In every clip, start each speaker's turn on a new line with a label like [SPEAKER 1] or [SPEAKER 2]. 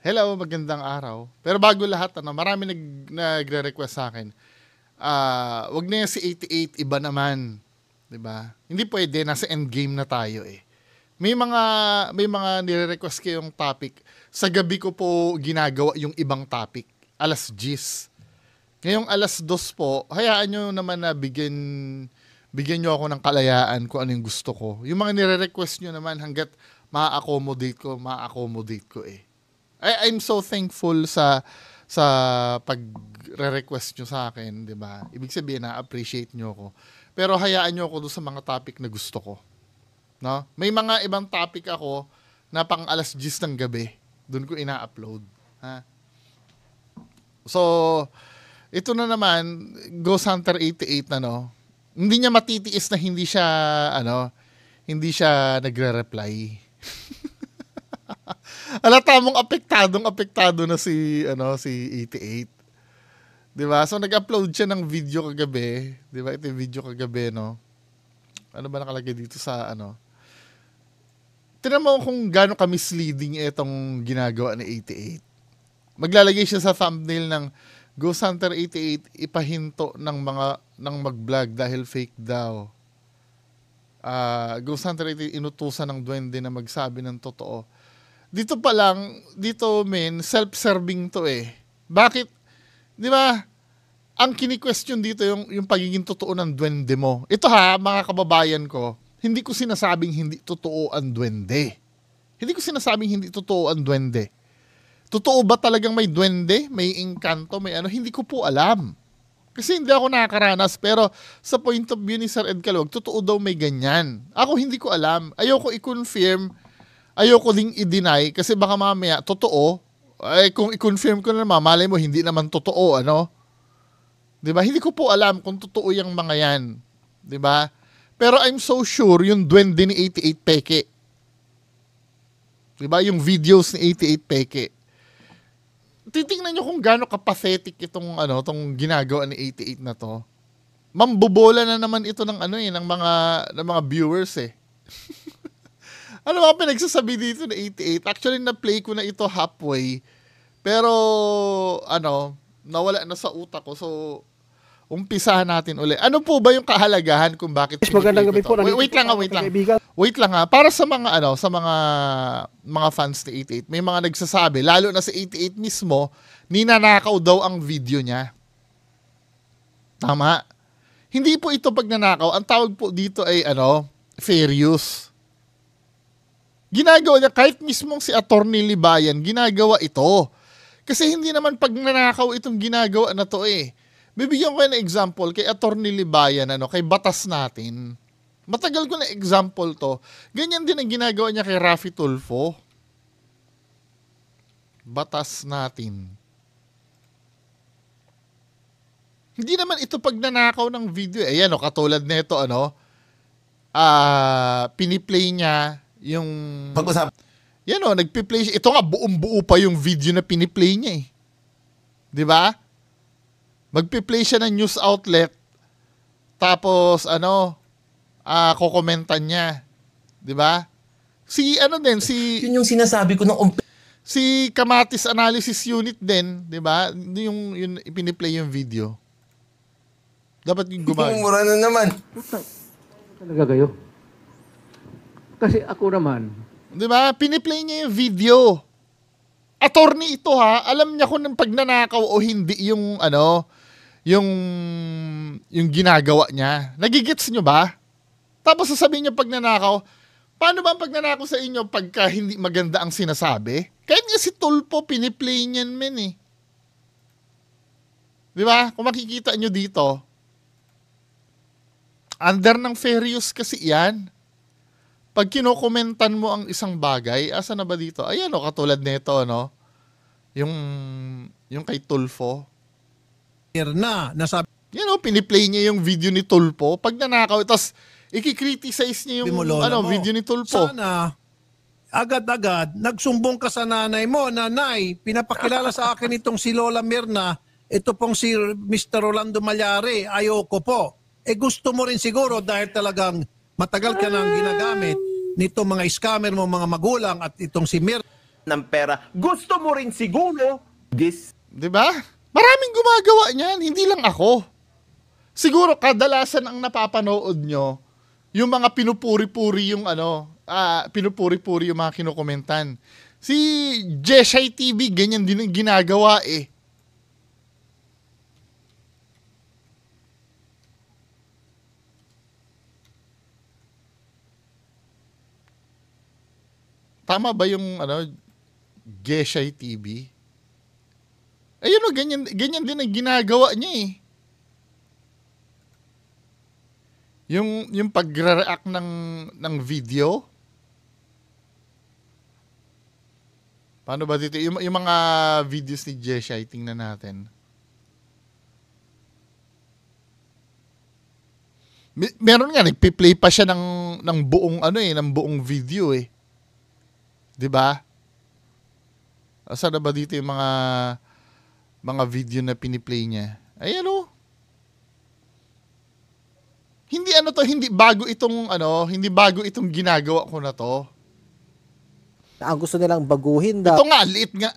[SPEAKER 1] Hello, magandang araw. Pero bago lahat, marami nagre-request sa akin. Wag na yan si 88, iba naman. 'Di ba? Hindi pwede, nasa endgame na tayo eh. May mga nire-request kayong topic. Sa gabi ko po ginagawa yung ibang topic. Alas 10. Ngayong alas 2 po, hayaan nyo naman na bigyan nyo ako ng kalayaan kung ano yung gusto ko. Yung mga nire-request nyo naman hanggat ma-accommodate ko eh. I'm so thankful sa pag-request nyo sa akin, 'di ba? Ibig sabihin na-appreciate nyo ako. Pero hayaan nyo ako doon sa mga topic na gusto ko. No? May mga ibang topic ako na pang alas 10 ng gabi. Doon ko ina-upload. Ha? So, ito na naman, Ghost Hunter 88 na no. Hindi niya matitiis na hindi siya nagre-reply. Alata mong apektado na si 88. 'Di ba? So nag-upload siya ng video kagabi, 'di ba? Ito yung video kagabi, no. Ano ba nakalagay dito sa ano? Tingnan mo kung gaano ka misleading itong ginagawa ni 88. Maglalagay siya sa thumbnail ng Ghost Hunter 88 ipahinto ng mag-vlog dahil fake daw. Ghost Hunter 88 inutusan ng duwende na magsabi ng totoo. Dito pa lang, self-serving to eh. Bakit? Di ba? Ang kini-question dito yung pagiging totoo ng duwende mo. Ito mga kababayan ko, hindi ko sinasabing hindi totoo ang duwende. Hindi ko sinasabing hindi totoo ang duwende. Totoo ba talagang may duwende? May engkanto? May ano? Hindi ko po alam. Kasi hindi ako nakakaranas. Pero sa point of view ni Sir Ed Calawag, totoo daw may ganyan. Ako hindi ko alam. Ayoko i-confirm. Ayoko ding i-deny kasi baka mamaya totoo. Ay kung i-confirm ko na naman, malay mo hindi naman totoo, ano? 'Di ba? Hindi ko po alam kung totoo yung mga 'yan. 'Di ba? Pero I'm so sure yung duwende ni 88 peke. 'Di ba? Yung videos ni 88 peke. Titingnan niyo kung gaano ka-pathetic itong ginagawa ni 88 na 'to. Mambobola na naman ito ng ng mga viewers eh. Ano mga pinagsasabi dito na 88? Actually, na-play ko na ito halfway. Pero, nawala na sa utak ko. So, umpisahan natin uli. Ano po ba yung kahalagahan kung bakit
[SPEAKER 2] Magandang gabi po.
[SPEAKER 1] Wait lang. Wait lang ha. Para sa mga fans ni 88, may mga nagsasabi, lalo na sa 88 mismo, ninanakaw daw ang video niya. Tama. Hindi po ito pagnanakaw. Ang tawag po dito ay, fair use. Ginagawa niya, kahit mismong si Attorney Libayan, ginagawa ito. Kasi hindi naman pagnanakaw itong ginagawa na to eh. Bibigyan ko ng example kay Attorney Libayan, kay Batas Natin. Matagal ko na example to. Ganyan din ang ginagawa niya kay Raffy Tulfo. Batas Natin. Hindi naman ito pagnanakaw ng video. Ayan, katulad nito, piniplay niya yung
[SPEAKER 3] pag-usap.
[SPEAKER 1] Yan nagpi-play siya. Ito nga buong-buo pa yung video na piniplay niya eh. 'Di ba? Magpi-play siya ng news outlet. Tapos kokomentan niya. 'Di ba?
[SPEAKER 3] Yun yung sinasabi ko
[SPEAKER 1] si Kamatis Analysis Unit din, 'di ba? Yung piniplay yung video. Dapat yung gumagana.
[SPEAKER 3] Mura na naman.
[SPEAKER 2] Talaga kayo? Kasi ako naman.
[SPEAKER 1] Di ba? Piniplay niya yung video. Attorney ito alam niya kung ng pagnanakaw o hindi yung yung ginagawa niya. Nagigets niyo ba? Tapos sasabihin niya pagnanakaw, paano ba ang pagnanakaw sa inyo pagka hindi maganda ang sinasabi? Kahit nga si Tulpo, piniplay niyan eh. Di ba? Kung makikita niyo dito, under ng fair use kasi yan. Pag kinokomentan mo ang isang bagay, asa na ba dito? Ayan katulad nito, yung kay Tulfo.
[SPEAKER 3] Nasabi
[SPEAKER 1] Piniplay niya yung video ni Tulfo. Pag nanakaw, tapos i-criticize niya yung video ni Tulfo.
[SPEAKER 4] Sana, agad-agad, nagsumbong ka sa nanay mo. Nanay, pinapakilala sa akin itong si Lola Mirna. Ito pong si Mr. Rolando Malyari. Ayoko po. Gusto mo rin siguro dahil talagang matagal ka nang ginagamit nito mga scammer mo, mga magulang at itong si Mir.
[SPEAKER 5] ng pera. Gusto mo rin siguro this.
[SPEAKER 1] 'Di ba? Maraming gumagawa niyan, hindi lang ako. Siguro kadalasan ang napapanood nyo, yung mga pinupuri-puri yung pinupuri-puri yung mga kinukomentan. Si Jeshay TV, ganyan din ang ginagawa eh. Tama ba yung Jeshay TV? Ayun o, ganyan din ang ginagawa niya eh. Yung pagre-react ng video. Paano ba dito? Yung mga videos ni Jeshay, tingnan natin. Meron nga, nagpi-play pa siya ng buong ng buong video eh. 'Di ba? Asa na ba dito yung mga video na piniplay niya? Ayan o. Hindi bago itong ginagawa ko na to.
[SPEAKER 6] Ang gusto nilang baguhin daw.
[SPEAKER 1] Ito nga,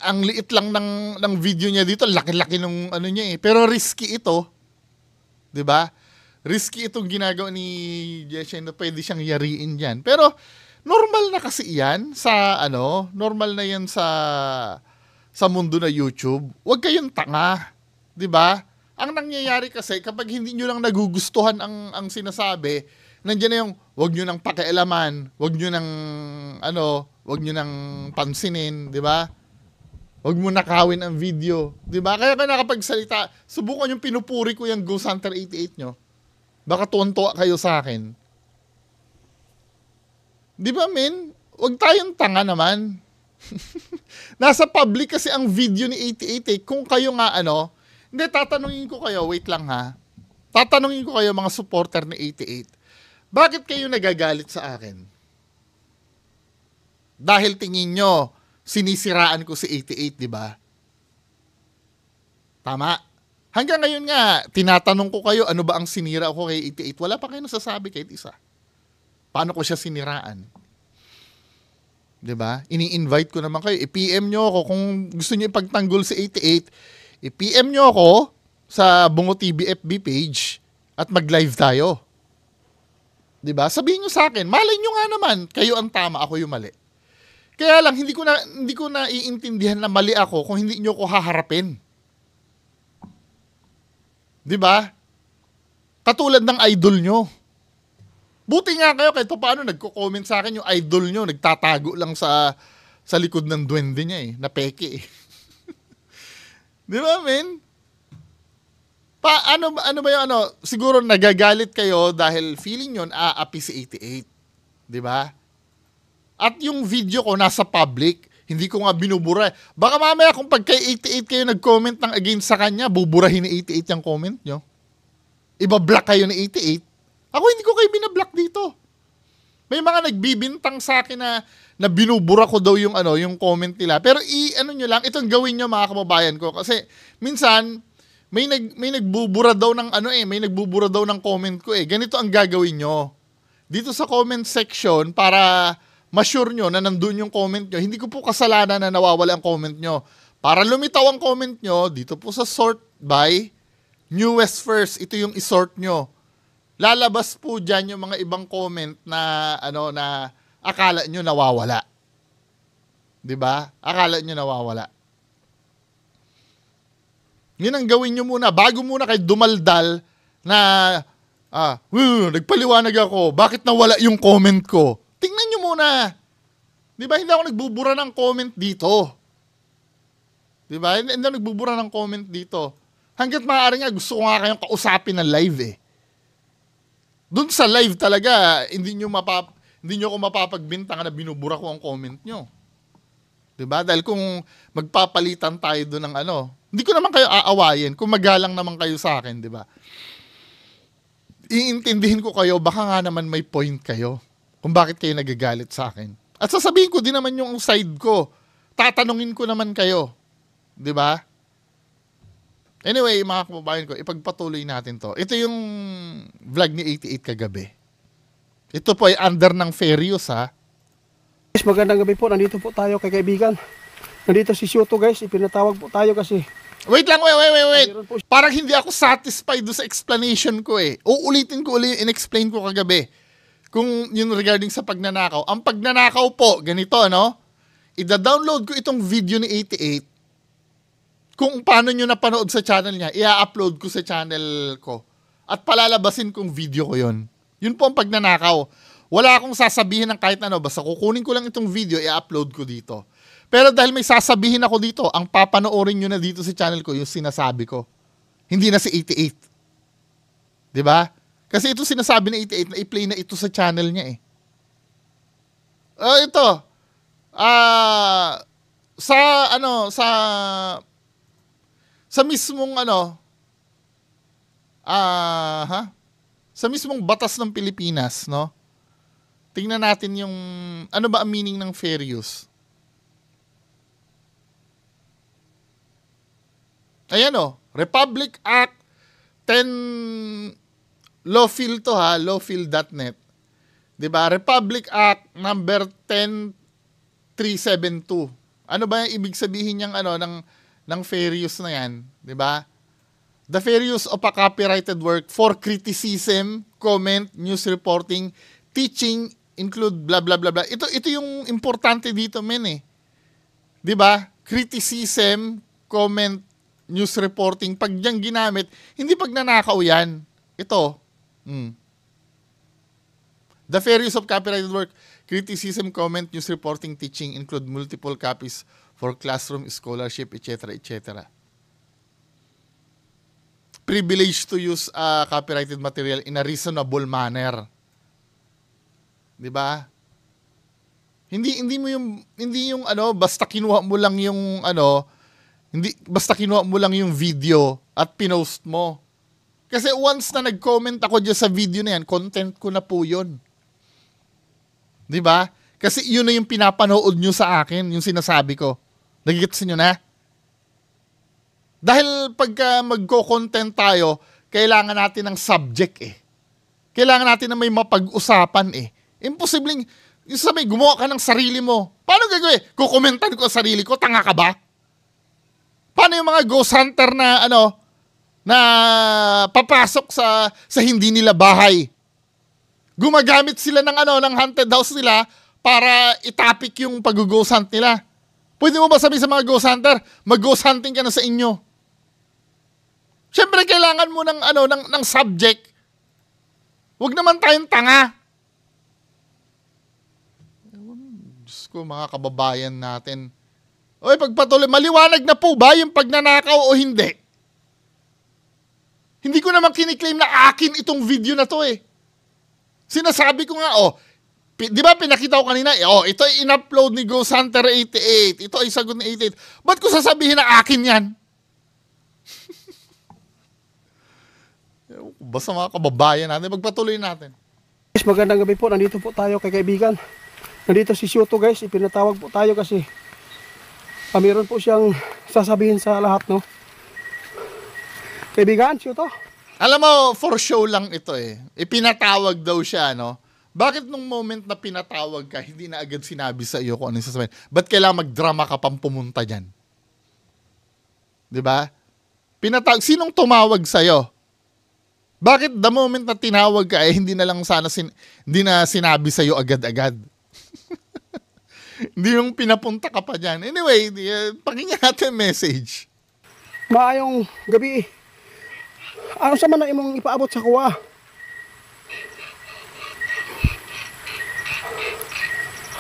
[SPEAKER 1] ang liit lang ng video niya dito, laki-laki nung niya eh. Pero risky ito. 'Di ba? Risky itong ginagawa ni Jeshay na pwede siyang yariin diyan. Pero normal na kasi 'yan sa normal na 'yan sa mundo na YouTube. Huwag kayong tanga, 'di ba? Ang nangyayari kasi kapag hindi nyo lang nagugustuhan ang sinasabi, nandiyan na yung wag nyo nang pakialaman, wag nyo nang pansinin, 'di ba? Wag mo nakawin ang video, 'di ba? Kaya nakapagsalita, subukan yung pinupuri ko yung Ghost Hunter 88 nyo. Baka tuwan-tuwa kayo sa akin. 'Di ba, men? Wag tayong tanga naman. Nasa public kasi ang video ni 88 eh. Kung kayo nga hindi, tatanungin ko kayo, wait lang ha. Tatanungin ko kayo mga supporter ni 88. Bakit kayo nagagalit sa akin? Dahil tingin nyo, sinisiraan ko si 88, di ba? Tama. Hanggang ngayon nga, tinatanong ko kayo, ano ba ang sinira ko kay 88? Wala pa kayo nasasabi kahit isa. Paano ko siya siniraan? 'Di ba? Ini-invite ko naman kayo. I-PM nyo ako kung gusto niyo ipagtanggol si 88. I-PM nyo ako sa Bungo TV FB page at mag-live tayo. 'Di ba? Sabihin nyo sa akin, malay nyo nga naman, kayo ang tama, ako yung mali. Kaya lang hindi ko na iintindihan na mali ako kung hindi nyo ko haharapin. 'Di ba? Katulad ng idol nyo. Buti nga kayo kahit paano nagko-comment sa akin yung idol nyo, nagtatago lang sa likod ng duwende niya eh, na peke eh. Di ba, men? Ano ba yung siguro nagagalit kayo dahil feeling nyo aapi si 88. Di ba? At yung video ko nasa public, hindi ko nga binubura. Baka mamaya kung pag kay 88 kayo nag-comment ng against sa kanya, buburahin ni 88 yung comment nyo. Iba-block kayo ni 88. Ako hindi ko kayo binablock dito. May mga nagbibintang sa akin na binubura ko daw yung comment nila. Pero nyo lang, itong gawin nyo mga kababayan ko. Kasi minsan, may nagbubura daw ng comment ko eh. Ganito ang gagawin nyo. Dito sa comment section, para ma-sure nyo na nandun yung comment nyo, hindi ko po kasalanan na nawawala ang comment nyo. Para lumitaw ang comment nyo, dito po sa sort by, newest first, ito yung isort nyo. Lalabas po dyan yung mga ibang comment na na akala nyo nawawala. 'Di ba? Akala nyo nawawala. Yun ang gawin nyo muna. Bago muna kayo dumaldal na nagpaliwanag ako. Bakit nawala yung comment ko? Tingnan nyo muna. 'Di ba? Hindi ako nagbubura ng comment dito. 'Di ba? Hindi ako nagbubura ng comment dito. Hangga't maaari nga gusto ko nga kayong kausapin ng live eh. Doon sa live talaga, hindi nyo ko mapapagbintang na binubura ko ang comment nyo. 'Di ba? Dahil kung magpapalitan tayo doon ng hindi ko naman kayo aawayin kung magalang naman kayo sa akin, 'di ba? Iintindihin ko kayo, baka nga naman may point kayo kung bakit kayo nagagalit sa akin. At sasabihin ko din naman yung side ko. Tatanungin ko naman kayo. 'Di ba? Anyway, mga kababayan ko, ipagpatuloy natin to. Ito yung vlog ni 88 kagabi. Ito po ay under ng Ferius ha.
[SPEAKER 7] Magandang gabi po. Nandito po tayo kay kaibigan. Nandito si Shoto guys, ipinatawag po tayo kasi
[SPEAKER 1] Wait. Parang hindi ako satisfied do sa explanation ko eh. Uulitin ko ulit yung in-explain ko kagabi. Kung yun regarding sa pagnanakaw. Ang pagnanakaw po, ganito, no? Ida-download ko itong video ni 88. Kung paano nyo napanood sa channel niya, i-upload ko sa channel ko. At palalabasin kong video ko yun. Yun po ang pagnanakaw. Wala akong sasabihin ng kahit ano. Basta kukunin ko lang itong video, i-upload ko dito. Pero dahil may sasabihin ako dito, ang papanoorin nyo na dito sa channel ko, yung sinasabi ko. Hindi na si 88. Diba? Kasi ito sinasabi ni 88 na i-play na ito sa channel niya eh. Ito. Sa mismong sa mismong batas ng Pilipinas, no? Tingnan natin yung ano ba ang meaning ng fair use. Ayan Republic Act 10 Lawfil to ha, lawfil.net. 'Di ba? Republic Act number 10372. Ano ba yung ibig sabihin ng fair use na 'yan, 'di ba? The fair use of a copyrighted work for criticism, comment, news reporting, teaching include blah blah blah blah. Ito yung importante dito men eh. 'Di ba? Criticism, comment, news reporting, pag diyang ginamit, hindi pagnanakaw yan. Ito. The fair use of copyrighted work, criticism, comment, news reporting, teaching include multiple copies for classroom, scholarship, etc. etc. Privilege to use copyrighted material in a reasonable manner. 'Di ba? Hindi yung basta kinuha mo lang yung basta kinuha mo lang yung video at pinost mo. Kasi once na nag-comment ako dyan sa video na yan, content ko na po yun. Diba? Kasi yun na yung pinapanood nyo sa akin, yung sinasabi ko. Nagigits nyo na? Dahil pagka magko-content tayo, kailangan natin ng subject eh. Kailangan natin na may mapag-usapan eh. Imposibleng, yung sabi, gumawa ka ng sarili mo. Paano gagawin? Kukomentan ko ang sarili ko, tanga ka ba? Paano yung mga ghost hunter na na papasok sa hindi nila bahay? Gumagamit sila ng haunted house nila para itapik yung pag-ghost hunt nila. Pwede mo ba sabihin sa mga ghost hunter, mag-ghost hunting ka na sa inyo? Siyempre kailangan mo ng subject. Huwag naman tayong tanga. Diyos ko, mga kababayan natin. Oy, pagpatuloy, maliwanag na po ba yung pagnanakaw o hindi? Hindi ko naman kiniklaim na akin itong video na to eh. Sinasabi ko nga, di ba pinakita ko kanina, ito ay in-upload ni Ghost Hunter 88. Ito ay sagot ni 88. Ba't ko sasabihin na akin yan? Basta mga kababayan natin, magpatuloy natin.
[SPEAKER 7] guys, magandang gabi po. Nandito po tayo kay kaibigan. Nandito si Shoto guys, ipinatawag po tayo kasi meron po siyang sasabihin sa lahat, no? Kaibigan, Shoto?
[SPEAKER 1] Alam mo, for show lang ito eh. Ipinatawag daw siya, no? Bakit nung moment na pinatawag ka, hindi na agad sinabi sa iyo kung ano yung sasabihin? Ba't kailangan magdrama ka pang pumunta dyan? Diba? Pinatawag, sinong tumawag sa'yo? Bakit the moment na tinawag ka, hindi na lang sana hindi na sinabi sa'yo agad-agad? Hindi yung pinapunta ka pa dyan. Anyway, pakinggan natin message.
[SPEAKER 7] Maayong gabi. Ano sa man na imong ipaabot sa kuwa?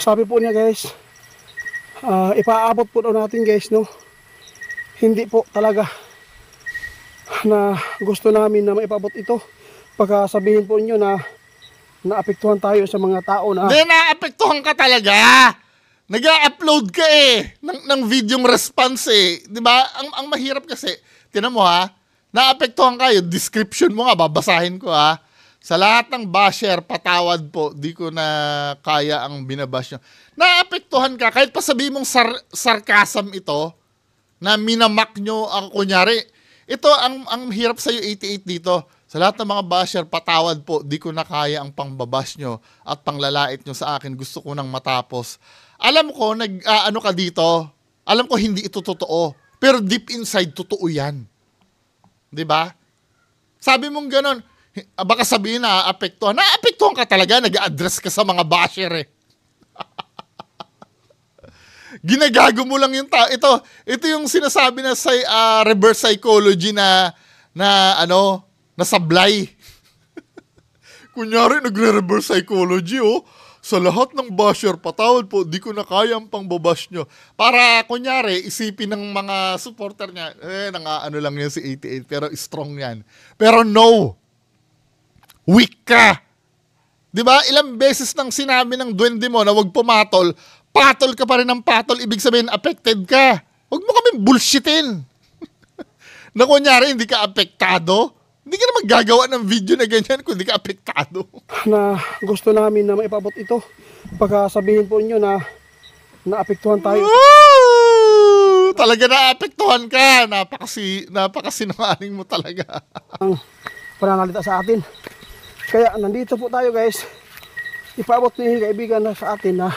[SPEAKER 7] Sabi po niya guys, ipaabot po daw natin guys, no? Hindi po talaga na gusto namin na maipaabot ito. Pagka sabihin po niyo na naapektuhan tayo sa mga tao na...
[SPEAKER 1] Hindi, naapektuhan ka talaga! Nag-upload ka ng videong response eh. 'Di ba? Ang mahirap kasi, tinan mo ha, naapektuhan kayo, description mo nga, babasahin ko ha. Sa lahat ng basher, patawad po, di ko na kaya ang binabash nyo. Naapektuhan ka, kahit pa sabihin mong sarcasm ito, na minamak nyo ang kunyari. Ito, ang hirap sa'yo 88 dito. Sa lahat ng mga basher, patawad po, di ko na kaya ang pangbabash nyo at panglalait nyo sa akin. Gusto ko nang matapos. Alam ko, ano ka dito, Alam ko hindi ito totoo. Pero deep inside, totoo yan. 'Di ba? Sabi mong ganon, baka sabihin na apektuhan. Naapektuhan ka talaga, nag-address ka sa mga basher eh. Ginagago mo lang yung tao. Ito yung sinasabi na sa reverse psychology na sablay. Kunyari, nagre-reverse psychology, sa lahat ng basher, patawad po, di ko na kaya ang pangbabash nyo. Para, kunyari, isipin ng mga supporter niya, lang yan si 88, pero strong yan. Pero no! Weak ka! Diba? Ilang beses nang sinabi ng duwende mo na wag pumatol, patol ka pa rin ng patol, ibig sabihin, affected ka. Huwag mo kami bullshitin. Na kunyari, hindi ka apektado. Hindi ka naman gagawa ng video na ganyan kung hindi ka apektado.
[SPEAKER 7] Na gusto namin na maipabot ito. Pagka sabihin po inyo na naapektuhan tayo.
[SPEAKER 1] Woo! Talaga naapektuhan ka. Napakasinungaling mo talaga.
[SPEAKER 7] Ang pananalita sa atin. Kaya nandito po tayo guys. Ipabot ni kaibigan na sa atin na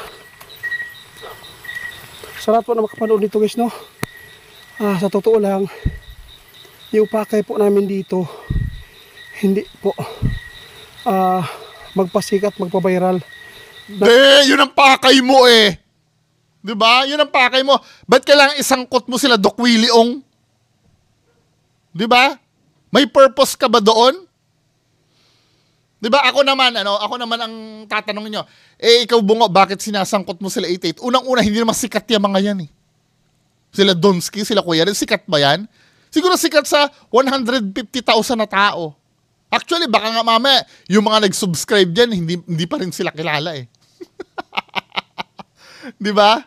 [SPEAKER 7] sa lahat po na makapanood nito guys, no? Sa totoo lang, yung pakay po namin dito hindi po magpasikat, magpa-viral.
[SPEAKER 1] Yun ang pakay mo eh. Diba? Yun ang pakay mo. Ba't kailangan isangkot mo sila, Doc Willie Ong? Diba? May purpose ka ba doon? Diba? Ako naman ang tatanungin nyo. Ikaw Bungo, bakit sinasangkot mo sila 88? Unang-una, hindi naman sikat yung mga yan eh. Sila Donsky, sila Kuya rin, sikat ba yan? Siguro sikat sa 150,000 na tao. Actually, baka nga mamaya, yung mga nag-subscribe dyan, hindi pa rin sila kilala eh. Di ba?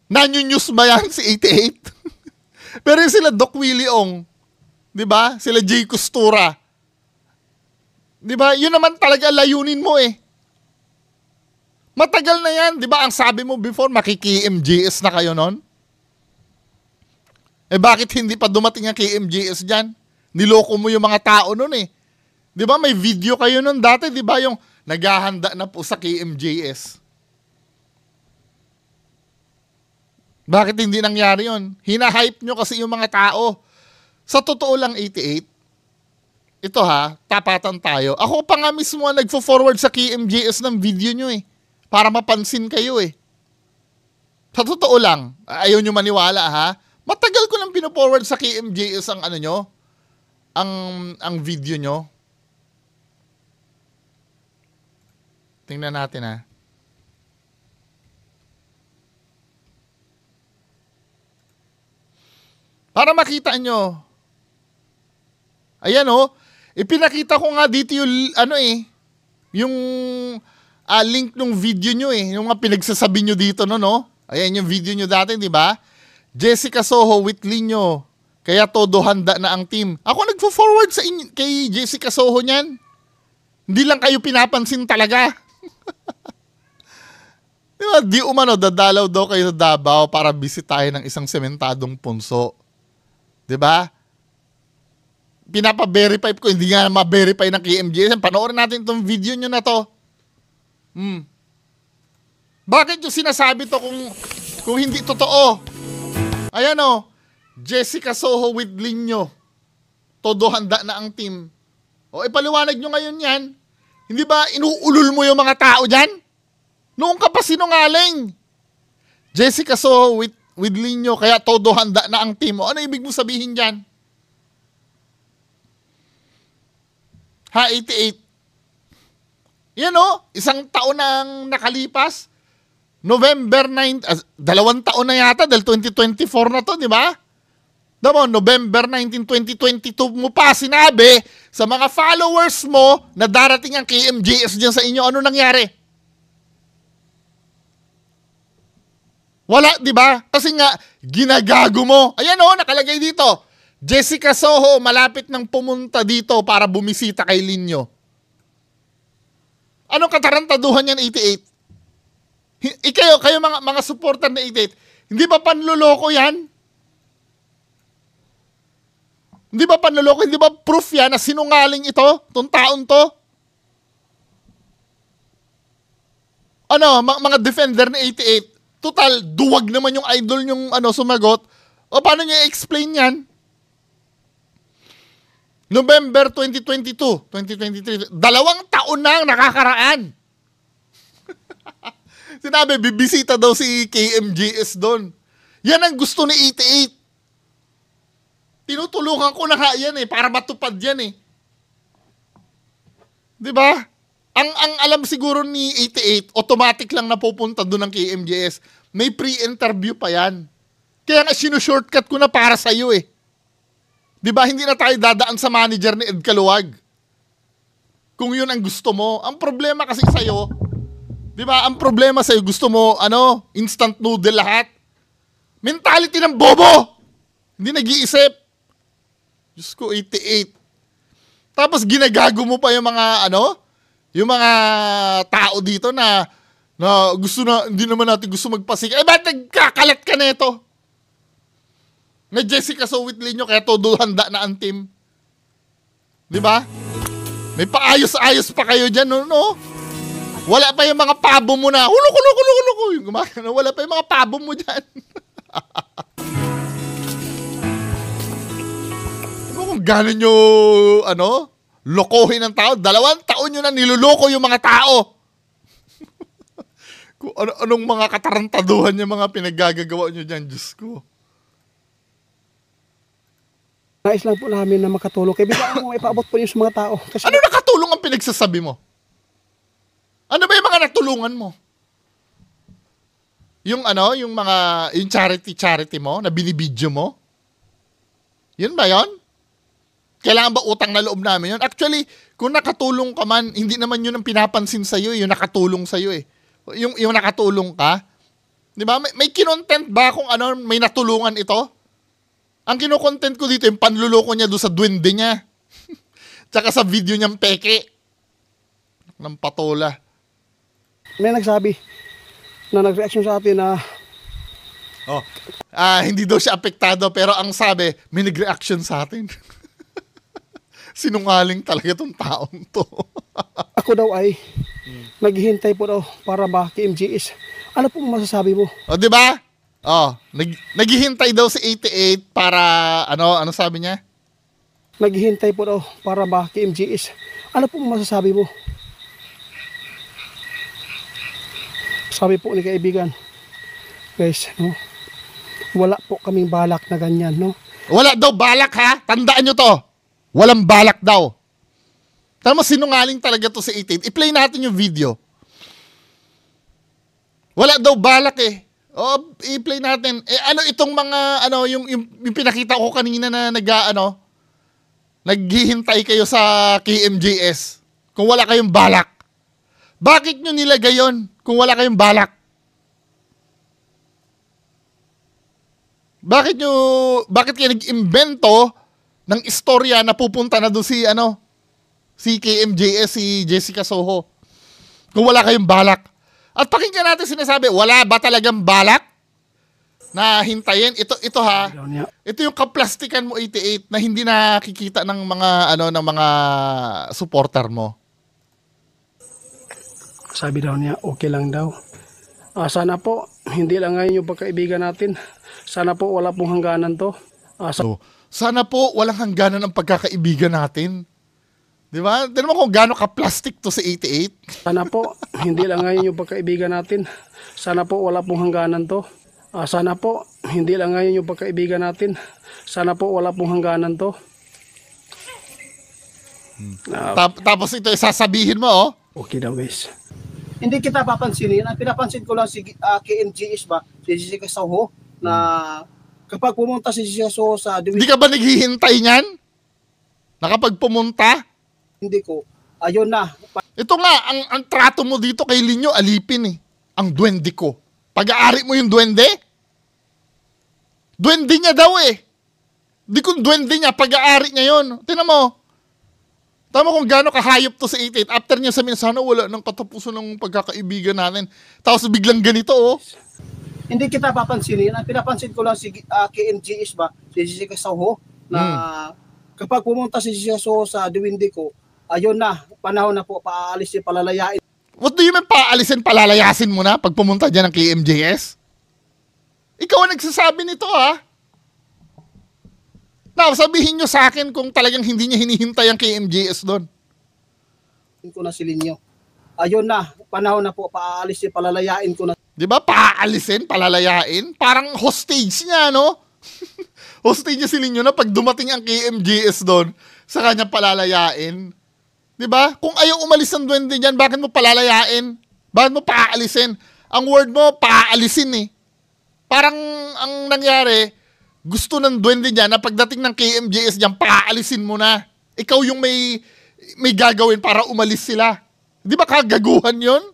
[SPEAKER 1] News ba yan si 88? Pero yung sila Doc Willie Ong, di ba? Sila Jay Costura. Di ba? Yun naman talaga layunin mo eh. Matagal na yan, di ba? Ang sabi mo before, makiki-MJS na kayo nun? Bakit hindi pa dumating ang KMJS dyan? Niloko mo yung mga tao nun eh. Di ba may video kayo nun dati, di ba yung naghahanda na po sa KMJS? Bakit hindi nangyari yun? Hinahype nyo kasi yung mga tao. Sa totoo lang 88, ito tapatan tayo. Ako pa nga mismo nagfo-forward sa KMJS ng video nyo eh. Para mapansin kayo eh. Sa totoo lang, ayaw nyo maniwala matagal ko nang pino-forward sa KMJS ang ang video nyo. Tingnan natin Para makita nyo. Ayan ipinakita ko nga dito yung yung link ng video nyo yung mga pinagsasabi nyo dito Ayan yung video nyo dati, di ba? Jessica Soho with Lino. Kaya todo handa na ang team. Ako nagfo-forward kay Jessica Soho niyan. Hindi lang kayo pinapansin talaga. Diba, di umano, dadalaw daw kayo sa Davao para bisitahin ng isang sementadong punso. Diba? Pinapa-verify ko, hindi nga ma-verify ng KMJS. Panoorin natin itong video nyo na to. Bakit yung sinasabi to kung hindi totoo? Ayan Jessica Soho with Lino. Todo handa na ang team. Ipaliwanag nyo ngayon yan. Hindi ba inuulol mo yung mga tao dyan? Noong ka pa sinungaling. Jessica Soho with Lino, kaya todo handa na ang team. Ano ibig mo sabihin dyan? 88. Yan isang taon nang nakalipas. November 9, 2 taon na yata dahil 2024 na to, di ba? November 19, 2022 mo pa sinabi sa mga followers mo na darating ang KMJS dyan sa inyo. Ano nangyari? Wala, di ba? Kasi nga, ginagago mo. Ayan nakalagay dito. Jessica Soho, malapit nang pumunta dito para bumisita kay Lino. Anong katarantaduhan yan, 88? Kayo mga supporter na 88, hindi ba panluloko yan? Hindi ba panluloko? Hindi ba proof yan na sinungaling ito? Itong taon to? Mga defender na 88, Total, duwag naman yung idol yung sumagot. O paano niya i-explain yan? November 2022, 2023, 2 taon na ang nakakaraan. Sinabi, bibisita daw si KMJS doon. Yan ang gusto ni 88. Tinutulungan ko na nga yan para matupad yan 'Di ba? Ang alam siguro ni 88, automatic lang napupunta doon ng KMJS. May pre-interview pa yan. Kaya nga sinu-shortcut ko na para sa iyo 'Di ba? Hindi na tayo dadaan sa manager ni Ed Caluwag. Kung 'yun ang gusto mo. Ang problema kasi sa iyo, 'di ba? Ang problema sa iyo, gusto mo instant noodle lahat. Mentality ng bobo. Hindi nag-iisip. Diyos ko, 88. Tapos ginagago mo pa yung mga yung mga tao dito na gusto na, hindi naman natin gusto magpasika. Ba't nagkakalat ka neto? Na Jessica Sowitli nyo, kaya todo handa na ang team. Di ba? May paayos-ayos pa kayo dyan, no? Wala pa yung mga pabo mo na, huluk. Yung gumagano, wala pa yung mga pabo mo dyan. Kung gano'n nyo, lokohin ng tao. 2 taon nyo na niloloko yung mga tao. Kung anong mga katarantaduhan yung mga pinaggagawa nyo dyan, Diyos ko.
[SPEAKER 7] Nais lang po namin na makatulong. Kaya biglaan mo ipaabot po niyo sa mga tao. Kasi
[SPEAKER 1] Ano nakatulong ang pinagsasabi mo? Ano ba yung mga natulungan mo? Yung yung charity mo, na binibidyo mo? Yun ba yun? Kailangan ba utang na loob namin yun? Actually, kung nakatulong ka man, hindi naman yun ang pinapansin sa'yo, yung nakatulong sa'yo Yung nakatulong ka. Di ba? May kinontent ba kung may natulungan ito? Ang kinokontent ko dito, yung panluloko niya doon sa duwende niya. Tsaka sa video niyang peke. Ng patola.
[SPEAKER 7] may nagsabi na nag-reaction sa atin na
[SPEAKER 1] hindi daw siya apektado, pero ang sabi, may nag-reaction sa atin. Sinungaling talaga tong taong to.
[SPEAKER 7] ako daw ay naghihintay po daw para ba KMJS. Ano po masasabi mo?
[SPEAKER 1] O, di ba? Naghihintay daw si 88 para, ano sabi niya?
[SPEAKER 7] Naghihintay po daw para ba KMJS. Ano po masasabi mo? Sabi po ni kaibigan, guys, wala po kaming balak na ganyan,
[SPEAKER 1] Wala daw balak, ha? Tandaan nyo to. Walang balak daw. Tama, sinungaling talaga to si 88. I-play natin yung video. Wala daw balak i-play natin. Itong mga, yung pinakita ko kanina na naghihintay kayo sa KMJS kung wala kayong balak. Bakit nyo nilagay yun kung wala kayong balak? Bakit kayo nag-imbento ng istorya na pupunta na doon si KMJS, si Jessica Soho, kung wala kayong balak? At pakinggan natin sinasabi, wala ba talagang balak na hintayin? Ito ha, ito yung kaplastikan mo 88 na hindi nakikita ng mga supporter mo.
[SPEAKER 7] Sabi daw niya, okay lang daw. Sana po, hindi lang ngayon yung pagkaibigan natin. Sana po, wala pong hangganan to.
[SPEAKER 1] Sana po, walang hangganan ang pagkakaibigan natin. Di ba? Tignan mo kung gaano ka-plastic to si 88.
[SPEAKER 7] Sana po, hindi lang ngayon yung pagkaibigan natin. Sana po, wala pong hangganan to. Sana po, hindi lang ngayon yung pagkaibigan natin. Sana po, wala pong hangganan to.
[SPEAKER 1] Tapos ito, sasabihin mo,
[SPEAKER 7] Okay daw, guys. Hindi kita papansinin. Ang pinapansin ko lang si KMJS ba, si Jessica Soho, na kapag pumunta si Jessica Soho sa...
[SPEAKER 1] Hindi ka ba naghihintay niyan? Nakapag pumunta?
[SPEAKER 7] Hindi ko. Ayun na.
[SPEAKER 1] Ito nga, ang trato mo dito kay Linyo, alipin Ang duwende ko. Pag-aari mo yung duwende? Duwende niya daw Di kung duwende niya, pag-aari niya yun. Tingnan mo. Tama kung gaano kahayop to sa 88. After niya sabihin, sana wala ng katapusan ng pagkakaibigan natin. Tapos biglang ganito,
[SPEAKER 7] Hindi kita papansinin. Ang pinapansin ko lang si KMJS ba, si Jessica Soho, na kapag pumunta si Jessica Soho sa duwende ko, ayun na, panahon na po, paaalis niya, palalayain.
[SPEAKER 1] What do you mean paalisin, palalayasin mo na pag pumunta dyan ng KMJS? Ikaw ang nagsasabi nito, ha? Now, sabihin nyo sa akin kung talagang hindi niya hinihintay ang KMJS doon.
[SPEAKER 7] ko na si Linyo. Ayun na, panahon na po, paaalis palalayain ko na.
[SPEAKER 1] Di ba? Paalisin, palalayain. Parang hostage niya, no? Hostage niya si Linyo na pag dumating ang KMJS doon, sa kanya palalayain. Di ba? Kung ayaw umalis ng duwende dyan, bakit mo palalayain? Bakit mo paalisin? Ang word mo, paalisin eh. Parang ang nangyari, gusto ng duwende dyan na pagdating ng KMJS dyan, paalisin mo na. Ikaw yung may gagawin para umalis sila. Di ba kagaguhan yon?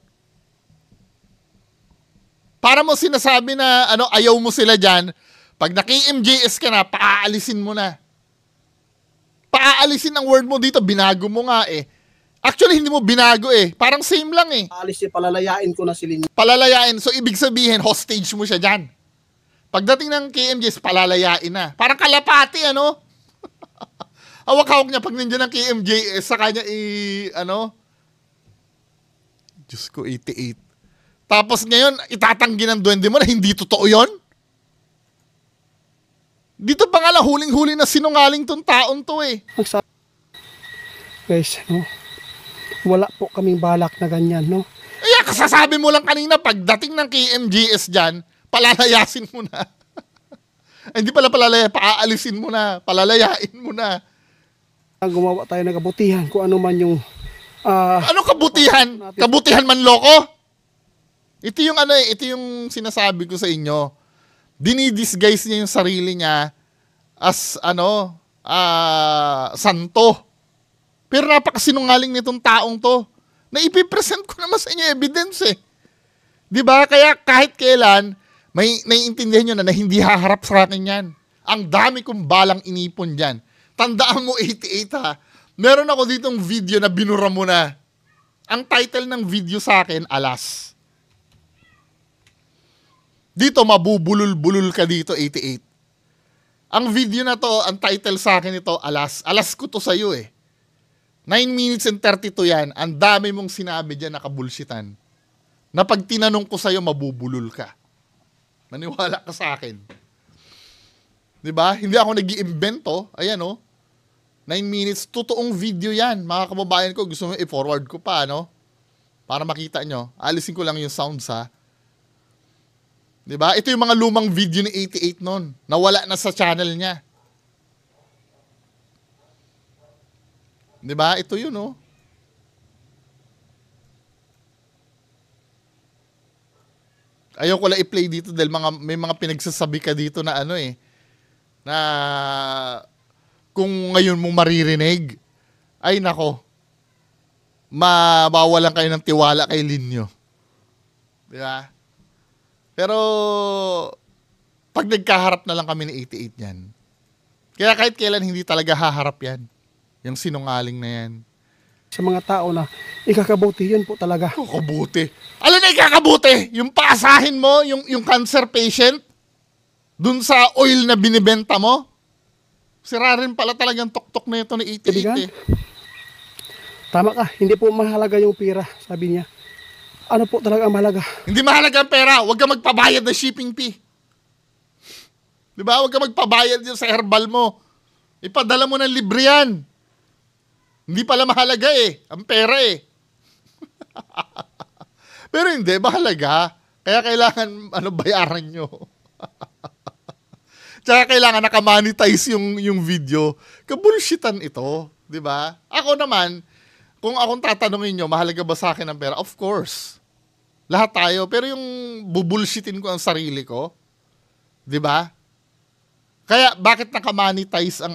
[SPEAKER 1] Para mo sinasabi na ayaw mo sila dyan, pag na KMJS ka na, paalisin mo na. Paalisin ang word mo dito, binago mo nga eh. Actually, hindi mo binago eh. Parang same lang eh.
[SPEAKER 7] Paalis palalayain ko na si Linyo.
[SPEAKER 1] Palalayain. So, ibig sabihin, hostage mo siya dyan. Pagdating ng KMJS, palalayain na. Parang kalapati, Hawak-hawak niya pag nandiyan ng KMJS, sa kanya Diyos ko, 88. Tapos ngayon, itatanggi ng duwende mo na hindi totoo yon. Dito pa nga lang, huling-huli na sinungaling tong taon to eh.
[SPEAKER 7] Guys, no? Wala po kaming balak na ganyan, no?
[SPEAKER 1] Ay, kasasabi mo lang kanina, pagdating ng KMJS dyan, palalayasin mo na. Ay, hindi pala paaalisin mo na, palalayain mo na.
[SPEAKER 7] Gumawa tayo ng kabutihan kung ano man yung...
[SPEAKER 1] Ano kabutihan? Kabutihan man loko? Ito yung ito yung sinasabi ko sa inyo. Dinidisguise niya yung sarili niya as santo. Pero napakasinungaling nitong taong to. Na ipipresent ko naman sa inyo evidence eh. 'Di ba? Kaya kahit kailan may naiintindihan niyo na hindi haharap sa akin 'yan. Ang dami kong balang inipon diyan. Tandaan mo 88 ha. Meron ako ditong video na binura mo na. Ang title ng video sa akin, Alas. Dito, mabubulol-bulol ka dito, 88. Ang video na to, ang title sa akin ito, Alas. Alas ko to sa'yo eh. 9 minutes and 32 yan. Ang dami mong sinabi dyan na kabulsitan. Na pag tinanong ko sa'yo, mabubulol ka. Maniwala ka sa akin. Diba? Hindi ako nag-iimbento. Ayan oh. 9 minutes, totoong video yan. Mga kababayan ko, gusto mo i-forward ko pa, para makita nyo. Alisin ko lang yung sounds, ha. Diba? Ito yung mga lumang video ni 88 nun. Nawala na sa channel niya. Diba? Ito yun, Ayaw ko lang i-play dito dahil may mga pinagsasabi ka dito na na kung ngayon mo maririnig, ay nako, mawawalan kayo ng tiwala kay Linyo. Di ba? Pero, pag nagkaharap na lang kami ni 88 yan, kaya kahit kailan hindi talaga haharap yan. Yung sinungaling na yan.
[SPEAKER 7] Sa mga tao na ikakabuti, yun po talaga.
[SPEAKER 1] Kakabuti. Alam na ikakabuti? Yung paasahin mo, yung cancer patient, dun sa oil na binibenta mo, sira rin pala talagang tuktok na ito ni 88 eh.
[SPEAKER 7] Tama ka, hindi po mahalaga yung pera, sabi niya. Ano po talaga ang mahalaga?
[SPEAKER 1] Hindi mahalaga ang pera, huwag ka magpabayad ng shipping fee. Di ba? Huwag ka magpabayad sa herbal mo. Ipadala mo ng libre yan. Hindi pala mahalaga eh, ang pera eh. Pero hindi, mahalaga. Kaya kailangan bayaran nyo. Tsaka kailangan nakamonetize yung video. Kabulshitan ito, di ba? Ako naman, kung akong tatanungin nyo, mahalaga ba sa akin ang pera? Of course. Lahat tayo. Pero yung bubulshitin ko ang sarili ko, di ba? Kaya bakit nakamonetize ang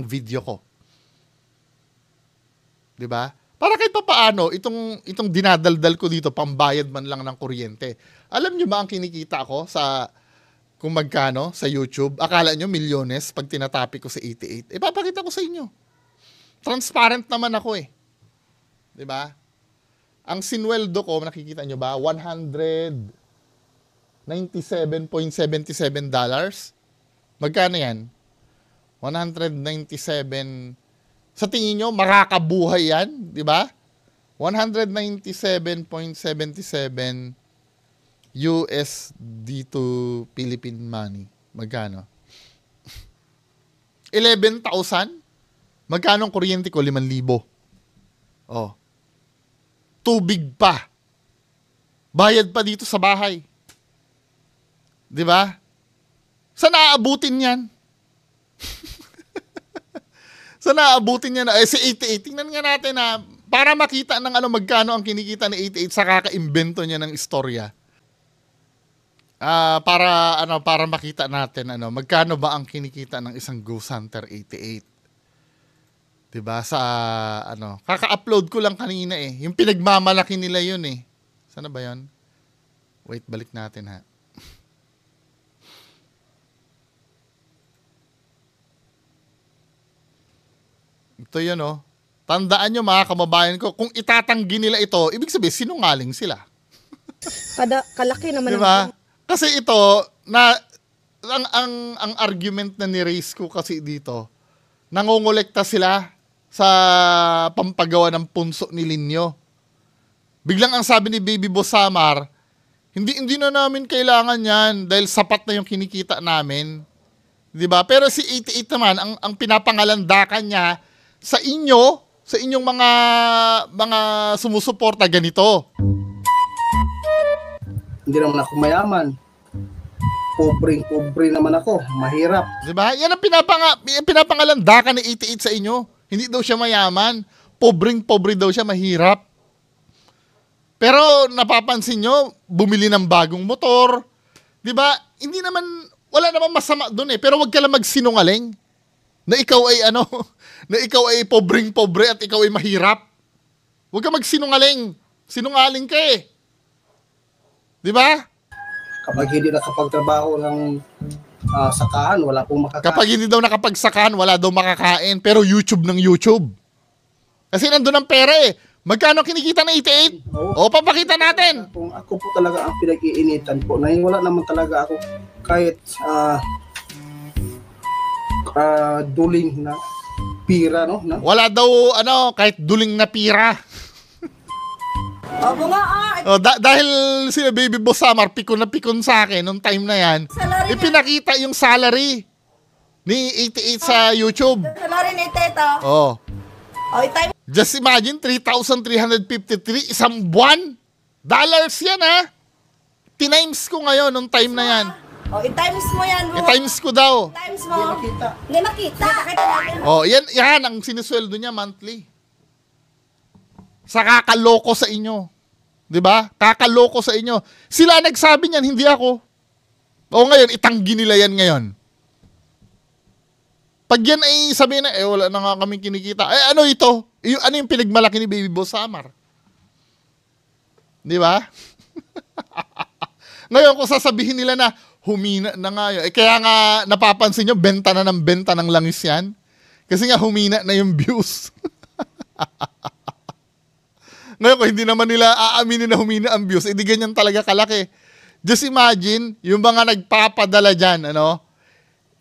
[SPEAKER 1] video ko? Di ba? Para kahit pa paano, itong dinadaldal ko dito, pambayad man lang ng kuryente. Alam nyo ba ang kinikita ko kung magkano sa YouTube? Akala nyo milyones pag tinatapik ko sa 88? Papakita ko sa inyo. Transparent naman ako eh. Diba? Ang sinweldo ko, nakikita nyo ba? $197.77. Magkano yan? 197. Sa tingin nyo, makakabuhay yan? Diba? 197.77 USD to Philippine money. Magkano? 11,000? Magkano ang kuryente ko? 5,000. Oh. Tubig pa. Bayad pa dito sa bahay. 'Di ba? Saan aabutin 'yan? Saan aabutin 'yan? Si 88, tingnan nga natin na para makita ng magkano ang kinikita ni 88 sa kakaimbento niya ng istorya. Para makita natin magkano ba ang kinikita ng isang Ghost Hunter 88. 'Di ba? Sa kaka-upload ko lang kanina eh. Yung pinagmamalaki nila 'yun eh. Sana ba 'yon? Wait, balik natin ha. Ito 'yun oh. Tandaan nyo mga kababayan ko, kung itatanggi nila ito, ibig sabihin sinungaling sila.
[SPEAKER 8] Kalaki naman.
[SPEAKER 1] Diba? Kasi ito, ang argument na ni-raise ko kasi dito, nangongolekta sila sa pampagawa ng punso ni Linyo. Biglang ang sabi ni Baby Boss Samar, hindi na namin kailangan yan dahil sapat na yung kinikita namin. Diba? Pero si 88 naman, ang pinapangalandakan niya sa inyong mga sumusuporta ganito.
[SPEAKER 7] Hindi naman ako mayaman. Pobre naman ako. Mahirap.
[SPEAKER 1] Diba? Yan ang pinapangalandakan ni 88 sa inyo. Hindi daw siya mayaman. Pobre daw siya, mahirap. Pero napapansin nyo, bumili ng bagong motor. Diba? Wala naman masama doon eh. Pero wag ka lang magsinungaling. Na ikaw ay pobre at ikaw ay mahirap. Huwag ka magsinungaling. Sinungaling ka eh. Di ba?
[SPEAKER 7] Kapag hindi nakapagtrabaho ng sakahan, wala pong makakain.
[SPEAKER 1] Kapag hindi daw nakapagsakahan, wala daw makakain. Pero YouTube ng YouTube. Kasi nandun ang pera eh. Magkano kinikita ng 88? O, papakita natin.
[SPEAKER 7] Kung ako po talaga ang pinag-iinitan po, na wala naman talaga ako kahit duling na pira, no?
[SPEAKER 1] Wala daw, kahit duling na pira.
[SPEAKER 8] Opo nga
[SPEAKER 1] dahil si Baby Boss Samar, pikon na pikon sa akin nung time na yan, ipinakita yung salary ni 88 sa YouTube.
[SPEAKER 8] Salary ni Teta.
[SPEAKER 1] Oh.
[SPEAKER 8] Time.
[SPEAKER 1] Just imagine, 3,353 isang buwan. Dollars yan ha. Tinimes ko ngayon nung time na yan.
[SPEAKER 8] I-times mo yan.
[SPEAKER 1] I-times ko daw.
[SPEAKER 8] I-times mo. Hindi makita. Natin.
[SPEAKER 1] Yan ang sinisweldo niya monthly. Sa kakaloko sa inyo. 'Di ba? Kakaloko sa inyo. Sila nagsabi niyan, hindi ako. Ngayon, itanggi nila yan ngayon. Pag yan ay sabihin na, wala na nga kaming kinikita. Ano ito? Ano yung pinagmalaki ni Baby Boss Samar? 'Di ba? Ngayon, kung sasabihin nila na, humina na nga yun. Kaya nga, napapansin nyo, benta ng langis yan. Kasi nga, humina na yung views. Ngayon, kung hindi naman nila aaminin na humina ang views, hindi ganyan talaga kalaki. Just imagine, yung mga nagpapadala dyan,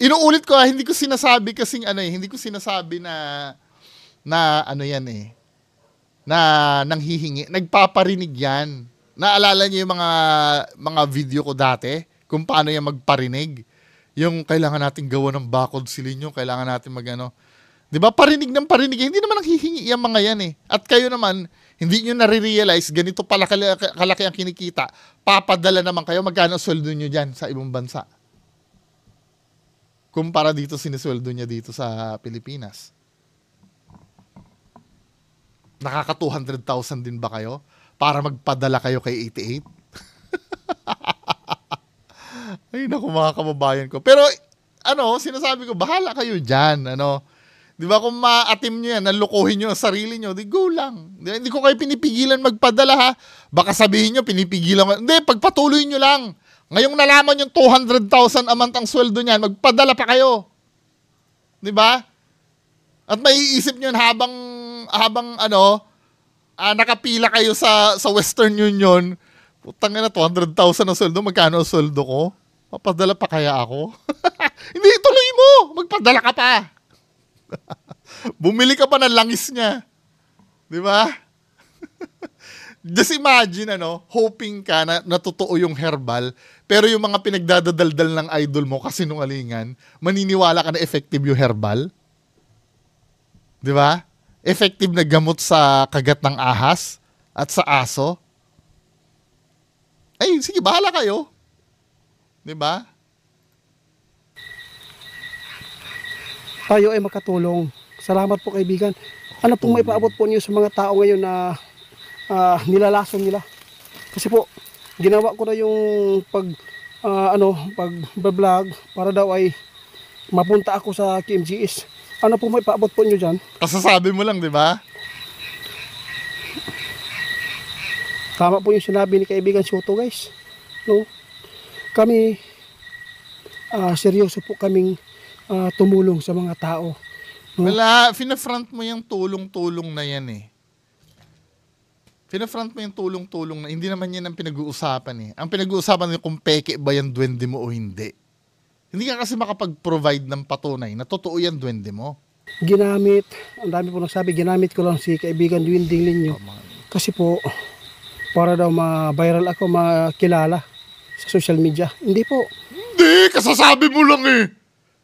[SPEAKER 1] inuulit ko, hindi ko sinasabi kasing, hindi ko sinasabi na yan na nanghihingi. Nagpaparinig yan. Naalala niyo yung mga video ko dati? Kung paano yan magparinig. Yung kailangan natin gawa ng bakod silinyo, kailangan natin di ba? Parinig ng parinig. Hindi naman nanghihingi yung mga yan eh. At kayo naman, hindi nyo nare-realize, ganito pala kalaki ang kinikita. Papadala naman kayo, magkano sweldo nyo dyan sa ibang bansa. Kumpara dito, sinisweldo niya dito sa Pilipinas. Nakaka 200,000 din ba kayo? Para magpadala kayo kay 88? Ay, naku mga kababayan ko. Pero, sinasabi ko, bahala kayo dyan, Di ba kung maatim nyo yan, nalukuhin nyo ang sarili nyo, di go lang. Hindi ko kayo pinipigilan magpadala ha. Baka sabihin nyo, pinipigilan. Hindi, pagpatuloy nyo lang. Ngayong nalaman yung 200,000 a month ang sweldo niyan, magpadala pa kayo. Di ba? At maiisip nyo habang nakapila kayo sa Western Union, putang ina, 200,000 ang sweldo, magkano ang sweldo ko? Papadala pa kaya ako? Hindi, tuloy mo! Magpadala ka pa! Bumili ka pa ng langis niya. Di ba? Just imagine, hoping ka na totoo yung herbal, pero yung mga pinagdadadaldal ng idol mo kasi nungalingan, maniniwala ka na effective yung herbal? Di ba? Effective na gamot sa kagat ng ahas at sa aso? Ay, sige, bahala kayo. Di ba?
[SPEAKER 7] Tayo ay makatulong. Salamat po kaibigan. Ano pong maipaabot po niyo sa mga tao ngayon na nilalason nila? Kasi po, ginawa ko na yung pag-vlog para daw ay mapunta ako sa KMGS. Ano po maipaabot po niyo dyan?
[SPEAKER 1] Kasasabi mo lang, di ba?
[SPEAKER 7] Tama po yung sinabi ni kaibigan Soto, guys. No? Kami, seryoso po kaming tumulong sa mga tao. No?
[SPEAKER 1] Wala, finafront mo yung tulong-tulong na yan eh. Finafront mo yung tulong-tulong na, hindi naman yan ang pinag-uusapan eh. Ang pinag-uusapan nyo kung peke ba yan duwende mo o hindi. Hindi ka kasi makapag-provide ng patunay na totoo yan duwende mo.
[SPEAKER 7] Ginamit, ang dami po nagsabi, ginamit ko lang si kaibigan Dwinding Linyo. Kasi po, para daw ma-viral ako, makilala sa social media. Hindi po.
[SPEAKER 1] Hindi, kasasabi mo lang eh.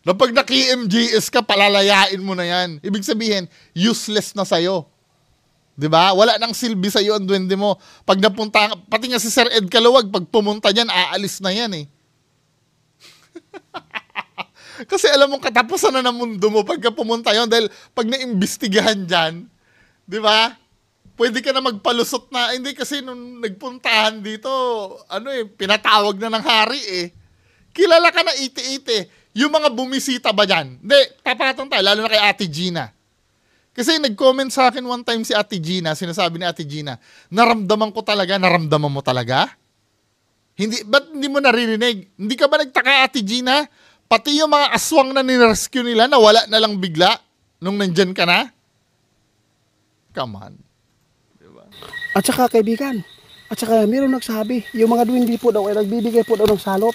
[SPEAKER 1] Na pag naki-MJS ka, palalayain mo na yan. Ibig sabihin, useless na sa'yo. 'Di ba? Wala nang silbi sa iyo ang duwende mo. Pag napunta, pati nga si Sir Ed Caluwag, pag pumunta diyan, aalis na yan eh. Kasi alam mo, katapusan na ng mundo mo pagka pumunta yon, dahil pag naimbestigahan diyan, 'di ba? Pwede ka na magpalusot na, hindi kasi nung nagpuntahan dito, pinatawag na ng hari eh. Kilala ka na iti-iti. Yung mga bumisita ba diyan? Hindi, tapatan tayo, lalo na kay Ate Gina. Kasi nag-comment sa akin one time si Ate Gina, sinasabi ni Ate Gina, naramdaman mo talaga? Ba't hindi mo naririnig? Hindi ka ba nagtaka, Ate Gina? Pati yung mga aswang na nirescue nila, nawala na lang bigla nung nandyan ka na? Come on. Diba?
[SPEAKER 7] At saka kaibigan, mayroong nagsabi, yung mga duwindi po daw ay nagbibigay po daw ng salot.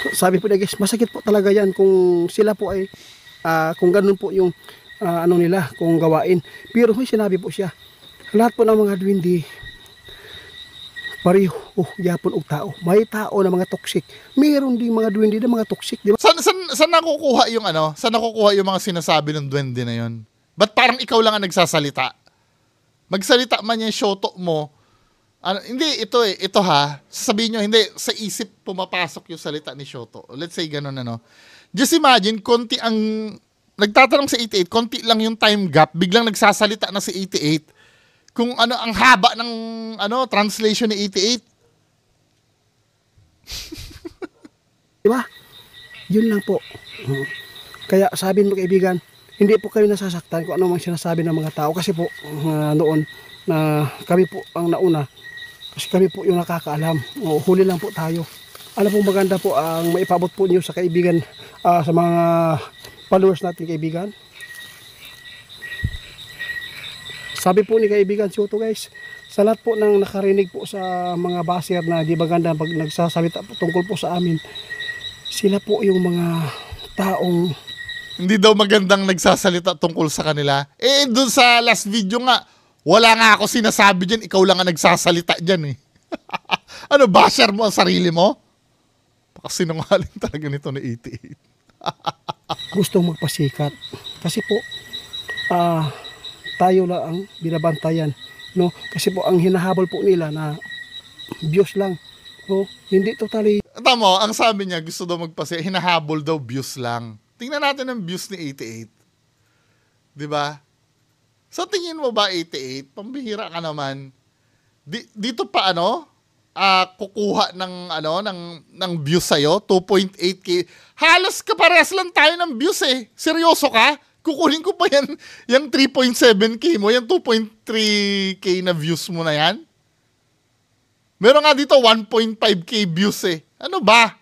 [SPEAKER 7] Sabi po na guys, masakit po talaga yan kung sila po ay, kung ganun po yung nila, kung gawain. Pero may sinabi po siya, lahat po ng mga dwindi, pareho, yapon og tao. May tao na mga toxic. Mayroon din mga dwindi na mga toxic, di ba?
[SPEAKER 1] Saan nakukuha yung Saan nakukuha yung mga sinasabi ng duwende na yun? Ba't parang ikaw lang ang nagsasalita? Magsalita man yung shoto mo, hindi, ito ha, sasabihin nyo, hindi, sa isip pumapasok yung salita ni Shoto. Let's say ganun, Just imagine, konti ang, nagtatanong sa 88, konti lang yung time gap, biglang nagsasalita na si 88. Kung ang haba ng, translation ni 88.
[SPEAKER 7] Diba? Yun lang po. Kaya sabi mo kaibigan, hindi po kayo nasasaktan kung ano mang sinasabi ng mga tao. Kasi po, noon, na kami po ang nauna, kasi kami po yung nakakaalam. Huli lang po tayo. Alam po maganda po ang maipabot po niyo sa kaibigan, sa mga followers natin kaibigan. Sabi po ni kaibigan Soto guys, sa lahat po ng nakarinig po sa mga baser na di maganda pag nagsasalita po tungkol po sa amin, sila po yung mga taong
[SPEAKER 1] hindi daw magandang nagsasalita tungkol sa kanila. Doon sa last video nga, wala nga ako sinasabi dyan, ikaw lang ang nagsasalita dyan eh. Basher mo ang sarili mo? Pakasinungaling talaga nito na 88.
[SPEAKER 7] gustong magpasikat. Kasi po, tayo lang ang binabantayan. No? Kasi po, ang hinahabol po nila na views lang. No? Hindi totally.
[SPEAKER 1] Tama, ang sabi niya, gusto daw hinahabol daw views lang. Tingnan natin ang views ni 88. Diba? Sa tingin mo ba 88, pambihira ka naman, dito pa kukuha ng views sa'yo, 2.8k. Halos kaparehas lang tayo ng views eh. Seryoso ka? Kukunin ko pa yan, yung 3.7k mo, yung 2.3k na views mo na yan. Meron nga dito 1.5k views eh. Ano ba?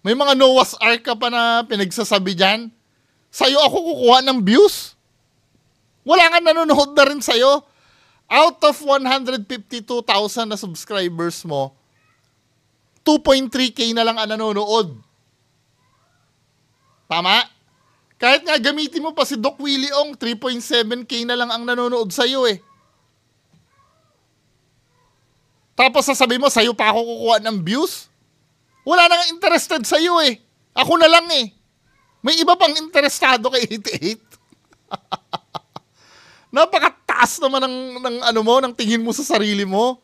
[SPEAKER 1] May mga Noah's Ark ka pa na pinagsasabi dyan? Sa'yo ako kukuha ng views? Wala nga nanonood na rin sa'yo. Out of 152,000 na subscribers mo, 2.3k na lang ang nanonood. Tama? Kahit nga gamitin mo pa si Doc Willie Ong, 3.7K na lang ang nanonood sa'yo eh. Tapos sasabihin mo, sa'yo pa ako kukuha ng views? Wala nang interested sa'yo eh. Ako na lang eh. May iba pang interesado kay 88. Napakataas naman ng tingin mo sa sarili mo.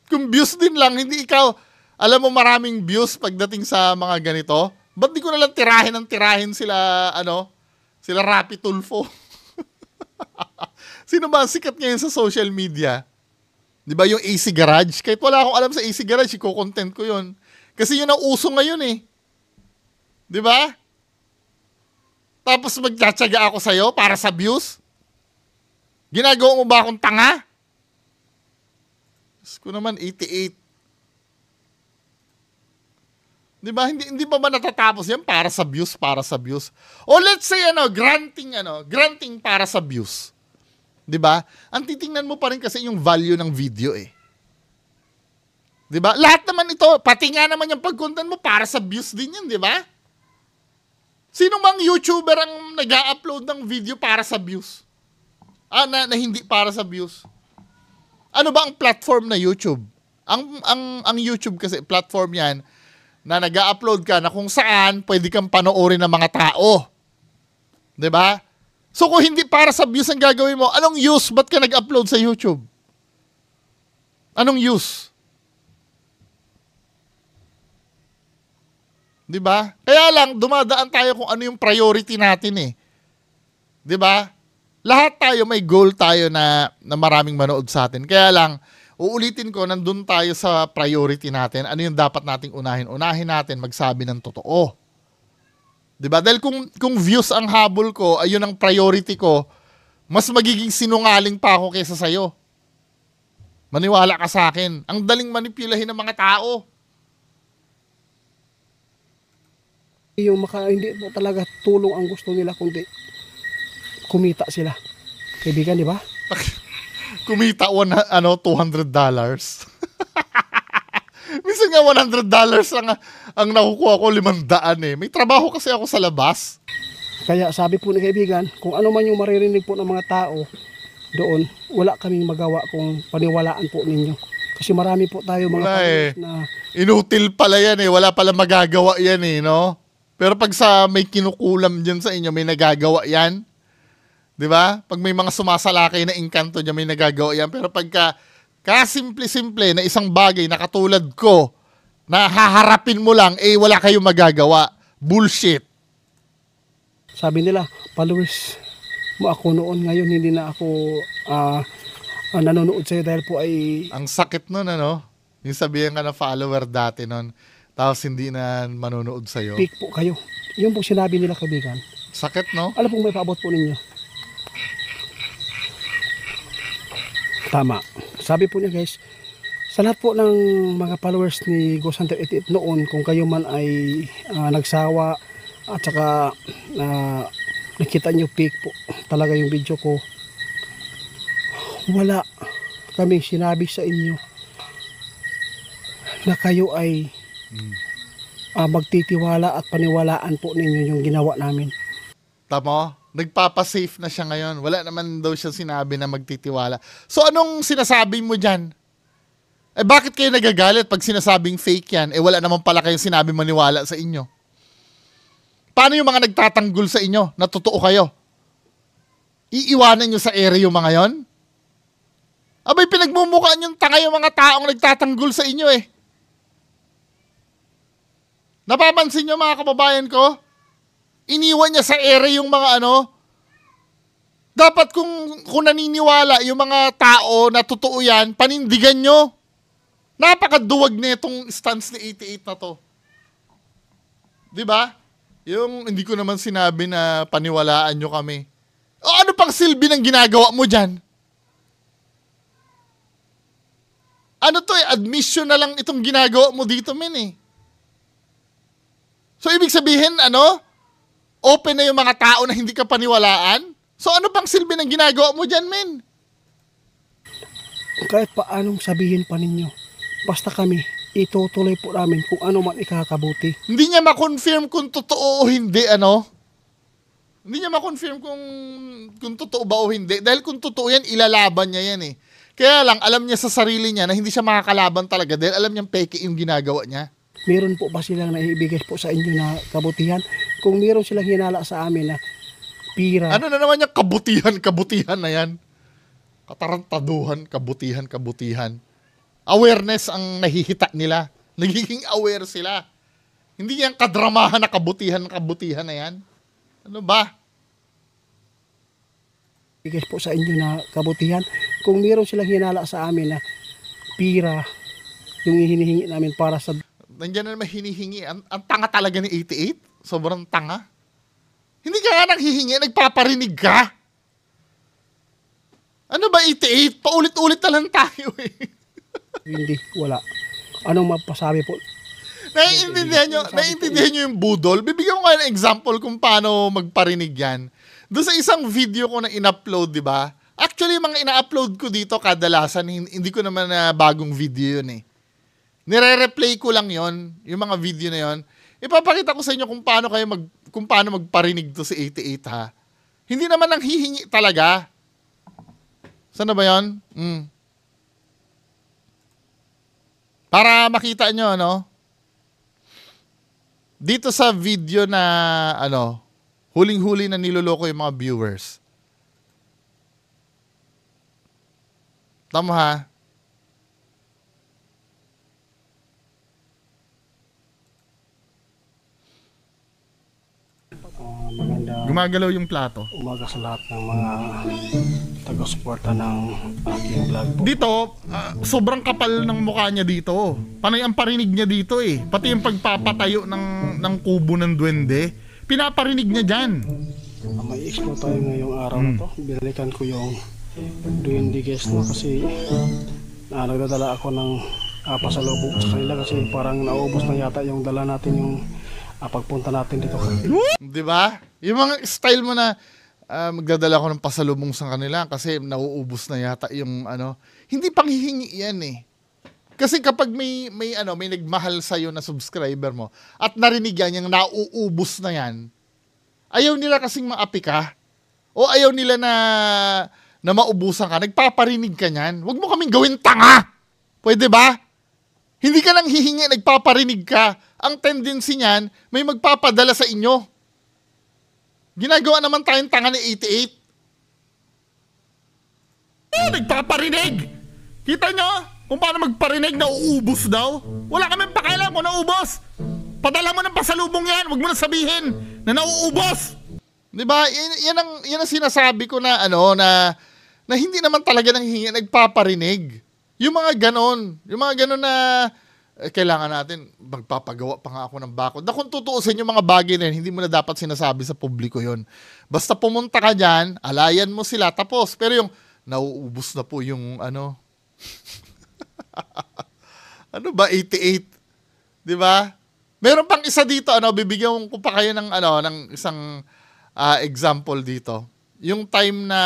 [SPEAKER 1] Kung views din lang, hindi ikaw, alam mo maraming views pagdating sa mga ganito. Ba't di ko nalang tirahin sila, sila Rapi Tulfo? Sino ba ang sikat ngayon sa social media? Di ba yung AC Garage? Kahit wala akong alam sa AC Garage, i-content ko yun. Kasi yun ang uso ngayon eh. Di ba? Tapos magtsatsaga ako sa'yo para sa views? Ginagawa mo ba akong tanga? Diyos ko naman, 88. Di ba? Hindi pa ba natatapos yan para sa views, O let's say, granting para sa views. Di ba? Ang titingnan mo pa rin kasi yung value ng video eh. Di ba? Lahat naman ito, pati nga naman yung pag-content mo para sa views din yun, di ba? Sino mang YouTuber ang nag-upload ng video para sa views? Na hindi para sa views. Ano ba ang platform na YouTube? Ang YouTube kasi, platform yan, na nag-upload ka na kung saan pwede kang panoorin ng mga tao. Di ba? So kung hindi para sa views ang gagawin mo, anong use? Ba't ka nag-upload sa YouTube? Anong use? Di ba? Kaya lang, dumadaan tayo kung ano yung priority natin eh. Di ba? Lahat tayo, may goal tayo na maraming manood sa atin. Kaya lang, uulitin ko, nandun tayo sa priority natin. Ano yung dapat nating unahin? Unahin natin magsabi ng totoo. Diba? Dahil kung views ang habol ko, ayun ang priority ko, mas magiging sinungaling pa ako kaysa sa'yo. Maniwala ka sa akin. Ang daling manipulahin ng mga tao.
[SPEAKER 7] Hindi po talaga tulong ang gusto nila, kundi kumita sila. Kaibigan, di ba?
[SPEAKER 1] Kumita $200. Minsan nga $100 lang ang nakukuha ko, 500 eh. May trabaho kasi ako sa labas.
[SPEAKER 7] Kaya sabi po ni kaibigan, kung ano man yung maririnig po ng mga tao doon, wala kaming magawa kung paniwalaan po ninyo. Kasi marami po tayo mga followers na...
[SPEAKER 1] Inutil pala yan eh. Wala pala magagawa yan eh, no? Pero pag sa may kinukulam dyan sa inyo, may nagagawa yan. Di ba? Pag may mga sumasalakay na engkanto dyan, may nagagawa yan. Pero pagka kasimple-simple na isang bagay na katulad ko, na haharapin mo lang, wala kayong magagawa. Bullshit.
[SPEAKER 7] Sabi nila, followers mo ako noon, ngayon hindi na ako nanonood sa'yo dahil po ay...
[SPEAKER 1] Ang sakit nun, yung sabihin ka na follower dati nun, tapos hindi na manonood sa'yo.
[SPEAKER 7] Fake po kayo. Yun po sinabi nila, kaibigan.
[SPEAKER 1] Sakit, no?
[SPEAKER 7] Alam pong may paabot po ninyo. Tama. Sabi po niya, guys, sa lahat po ng mga followers ni Ghost Hunter 88 noon, kung kayo man ay nagsawa at saka nakita nyo fake po talaga yung video ko, wala kaming sinabi sa inyo na kayo ay magtitiwala at paniwalaan po ninyo yung ginawa namin.
[SPEAKER 1] Tama? Nagpapasafe na siya ngayon. Wala naman daw siya sinabi na magtitiwala. So anong sinasabi mo dyan? Bakit kayo nagagalit pag sinasabing fake yan? Wala naman pala kayong sinabi maniwala sa inyo. Paano yung mga nagtatanggol sa inyo na totoo kayo? Iiwanan nyo sa ere yung mga yon? Abay, pinagmumukhaan yung tanga yung mga taong nagtatanggol sa inyo eh. Napapansin nyo mga kababayan ko? Iniwan niya sa ere yung mga Dapat kung naniniwala yung mga tao na totoo yan, panindigan nyo. Napakaduwag na itong stance ni 88 na to. Diba? Yung hindi ko naman sinabi na paniwalaan nyo kami. O ano pang silbi ng ginagawa mo dyan? Ano to admission na lang itong ginagawa mo dito, men eh. So ibig sabihin, open na yung mga tao na hindi ka paniwalaan? So ano pang silbi ng ginagawa mo dyan, men?
[SPEAKER 7] Kahit paanong sabihin pa ninyo, basta kami, itutuloy po namin kung ano man ikakabuti.
[SPEAKER 1] Hindi niya ma-confirm kung totoo o hindi, Hindi niya ma-confirm kung totoo ba o hindi. Dahil kung totoo yan, ilalaban niya yan eh. Kaya lang, alam niya sa sarili niya na hindi siya makakalaban talaga dahil alam niyang peke yung ginagawa niya.
[SPEAKER 7] Meron po ba silang naibigay po sa inyo na kabutihan? Kung meron silang hinala sa amin na pira.
[SPEAKER 1] Ano na naman yung kabutihan na yan? Katarantaduhan, kabutihan. Awareness ang nahihita nila. Nagiging aware sila. Hindi yan kadramahan na kabutihan na yan. Ano ba?
[SPEAKER 7] Bigay po sa inyo na kabutihan. Kung meron silang hinala sa amin na pira, yung hinihingi namin para sa...
[SPEAKER 1] Nandiyan na naman hinihingi. Ang tanga talaga ni 88. Sobrang tanga. Hindi ka nga nang hihingi, nagpaparinig ka. Ano ba 88? Paulit-ulit na lang tayo eh.
[SPEAKER 7] Hindi, wala. Anong mapasabi po?
[SPEAKER 1] Naiintindihan nyo yung budol? Bibigyan ko kayo ng example kung paano magparinig yan. Doon sa isang video ko na in-upload, di ba? Actually, mga ina-upload ko dito kadalasan, hindi ko naman na bagong video yun eh. Nire-replay ko lang yon, yung mga video na yon. Ipapakita ko sa inyo kung paano magparinig to si 88 ha. Hindi naman ang hihingi talaga. Saan na ba yun? Para makita nyo, ano? Dito sa video na, ano, huling-huli na niloloko yung mga viewers. Tama ha? Gumagalaw yung plato.
[SPEAKER 7] Umaga sa lahat ng mga taga-suporta ng aking vlog po.
[SPEAKER 1] Dito, sobrang kapal ng mukha niya dito. Panay ang parinig niya dito eh. Pati yung pagpapatayo ng kubo ng duwende, pinaparinig niya dyan.
[SPEAKER 7] May explore tayo ngayong araw na to. Binalikan ko yung duwende guest no kasi nagdadala ako ng pasalubong sa kanila kasi parang naubos na yata yung dala natin yung pagpunta natin dito.
[SPEAKER 1] Di ba? Yung mga style mo na magdadala ko ng pasalubong sa kanila kasi nauubos na yata yung ano. Hindi panghihingi yan eh. Kasi kapag may nagmahal sa'yo na subscriber mo at narinig yan yung nauubos na yan, ayaw nila kasing maapi ka o ayaw nila na maubusan ka, nagpaparinig ka niyan. Huwag mo kaming gawin tanga! Pwede ba? Hindi ka lang hihingi, nagpaparinig ka. Ang tendency niyan, may magpapadala sa inyo. Ginagawa naman tayong tanga ni 88. Nagpaparinig! Kita nyo? Kung paano magparinig, nauubos daw. Wala kami pakialam kung naubos. Padala mo ng pasalubong yan. Huwag mo na sabihin na nauubos. Diba? Yan ang sinasabi ko na na hindi naman talaga nang hingi, nagpaparinig. Yung mga ganon na kailangan natin, magpapagawa pa nga ako ng bakod. Na kung tutuusin yung mga bagay na yun, hindi mo na dapat sinasabi sa publiko yon. Basta pumunta ka dyan, alayan mo sila, tapos. Pero yung, nauubos na po yung ano. Ano ba, 88? Diba? Meron pang isa dito, bibigyan ko pa kayo ng, ng isang example dito. Yung time na,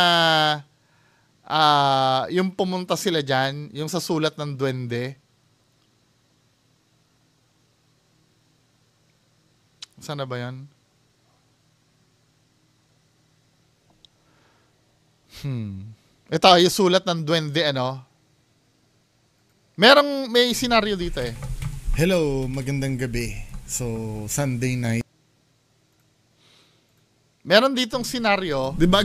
[SPEAKER 1] yung pumunta sila dyan, yung sa sulat ng duwende. Saan na ba yan? Ito, yung sulat ng duwende, may senaryo dito eh. Hello, magandang gabi. So, Sunday night. Meron ditong senaryo, di ba?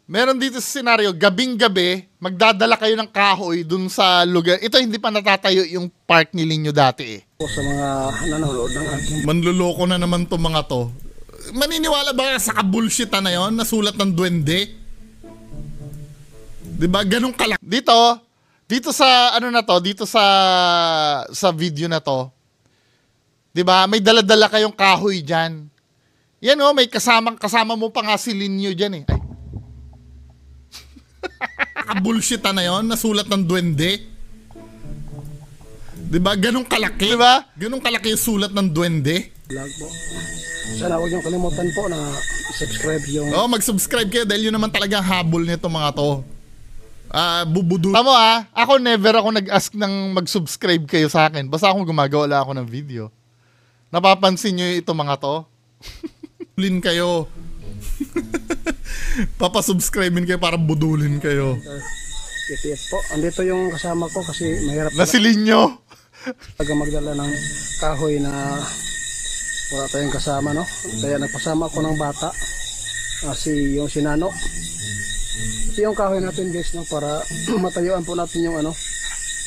[SPEAKER 1] Meron dito sa senaryo, gabing-gabi, magdadala kayo ng kahoy dun sa lugar. Ito, hindi pa natatayo yung park ni Linyo dati eh.
[SPEAKER 7] Sa mga nanonood ng ating
[SPEAKER 1] Manluloko na naman to mga to. Maniniwala ba sa kabullshitan na yon na sulat ng duwende? Diba? Ganun kalaki. Dito sa dito sa video na to. Diba? May daladala kayong kahoy diyan. Yan may kasama mo pa nga si Linyo diyan eh. Ay. Kabullshitan na yon na sulat ng duwende. Diba? Ganun kalaki. Diba? Ganun kalaki yung sulat ng duwende.
[SPEAKER 7] vlog po. Sana huwag niyong kalimutan po na subscribe yung...
[SPEAKER 1] mag-subscribe kayo dahil yun naman talaga habol nito mga to. Bubudu. Tama ako never ako nag-ask ng mag-subscribe kayo sa akin. Basta akong gumagawa lang ako ng video. Napapansin nyo ito mga to? Budulin kayo. Papasubscribein kayo para budulin kayo.
[SPEAKER 7] ETS po. Andito yung kasama ko kasi mahirap
[SPEAKER 1] Nasilin nyo.
[SPEAKER 7] talaga magdala ng kahoy na wala tayong kasama, no? Kaya nagpasama ako ng bata. Yung sinano. Ito yung kahoy natin, guys, no? Para matayuan po natin yung ano.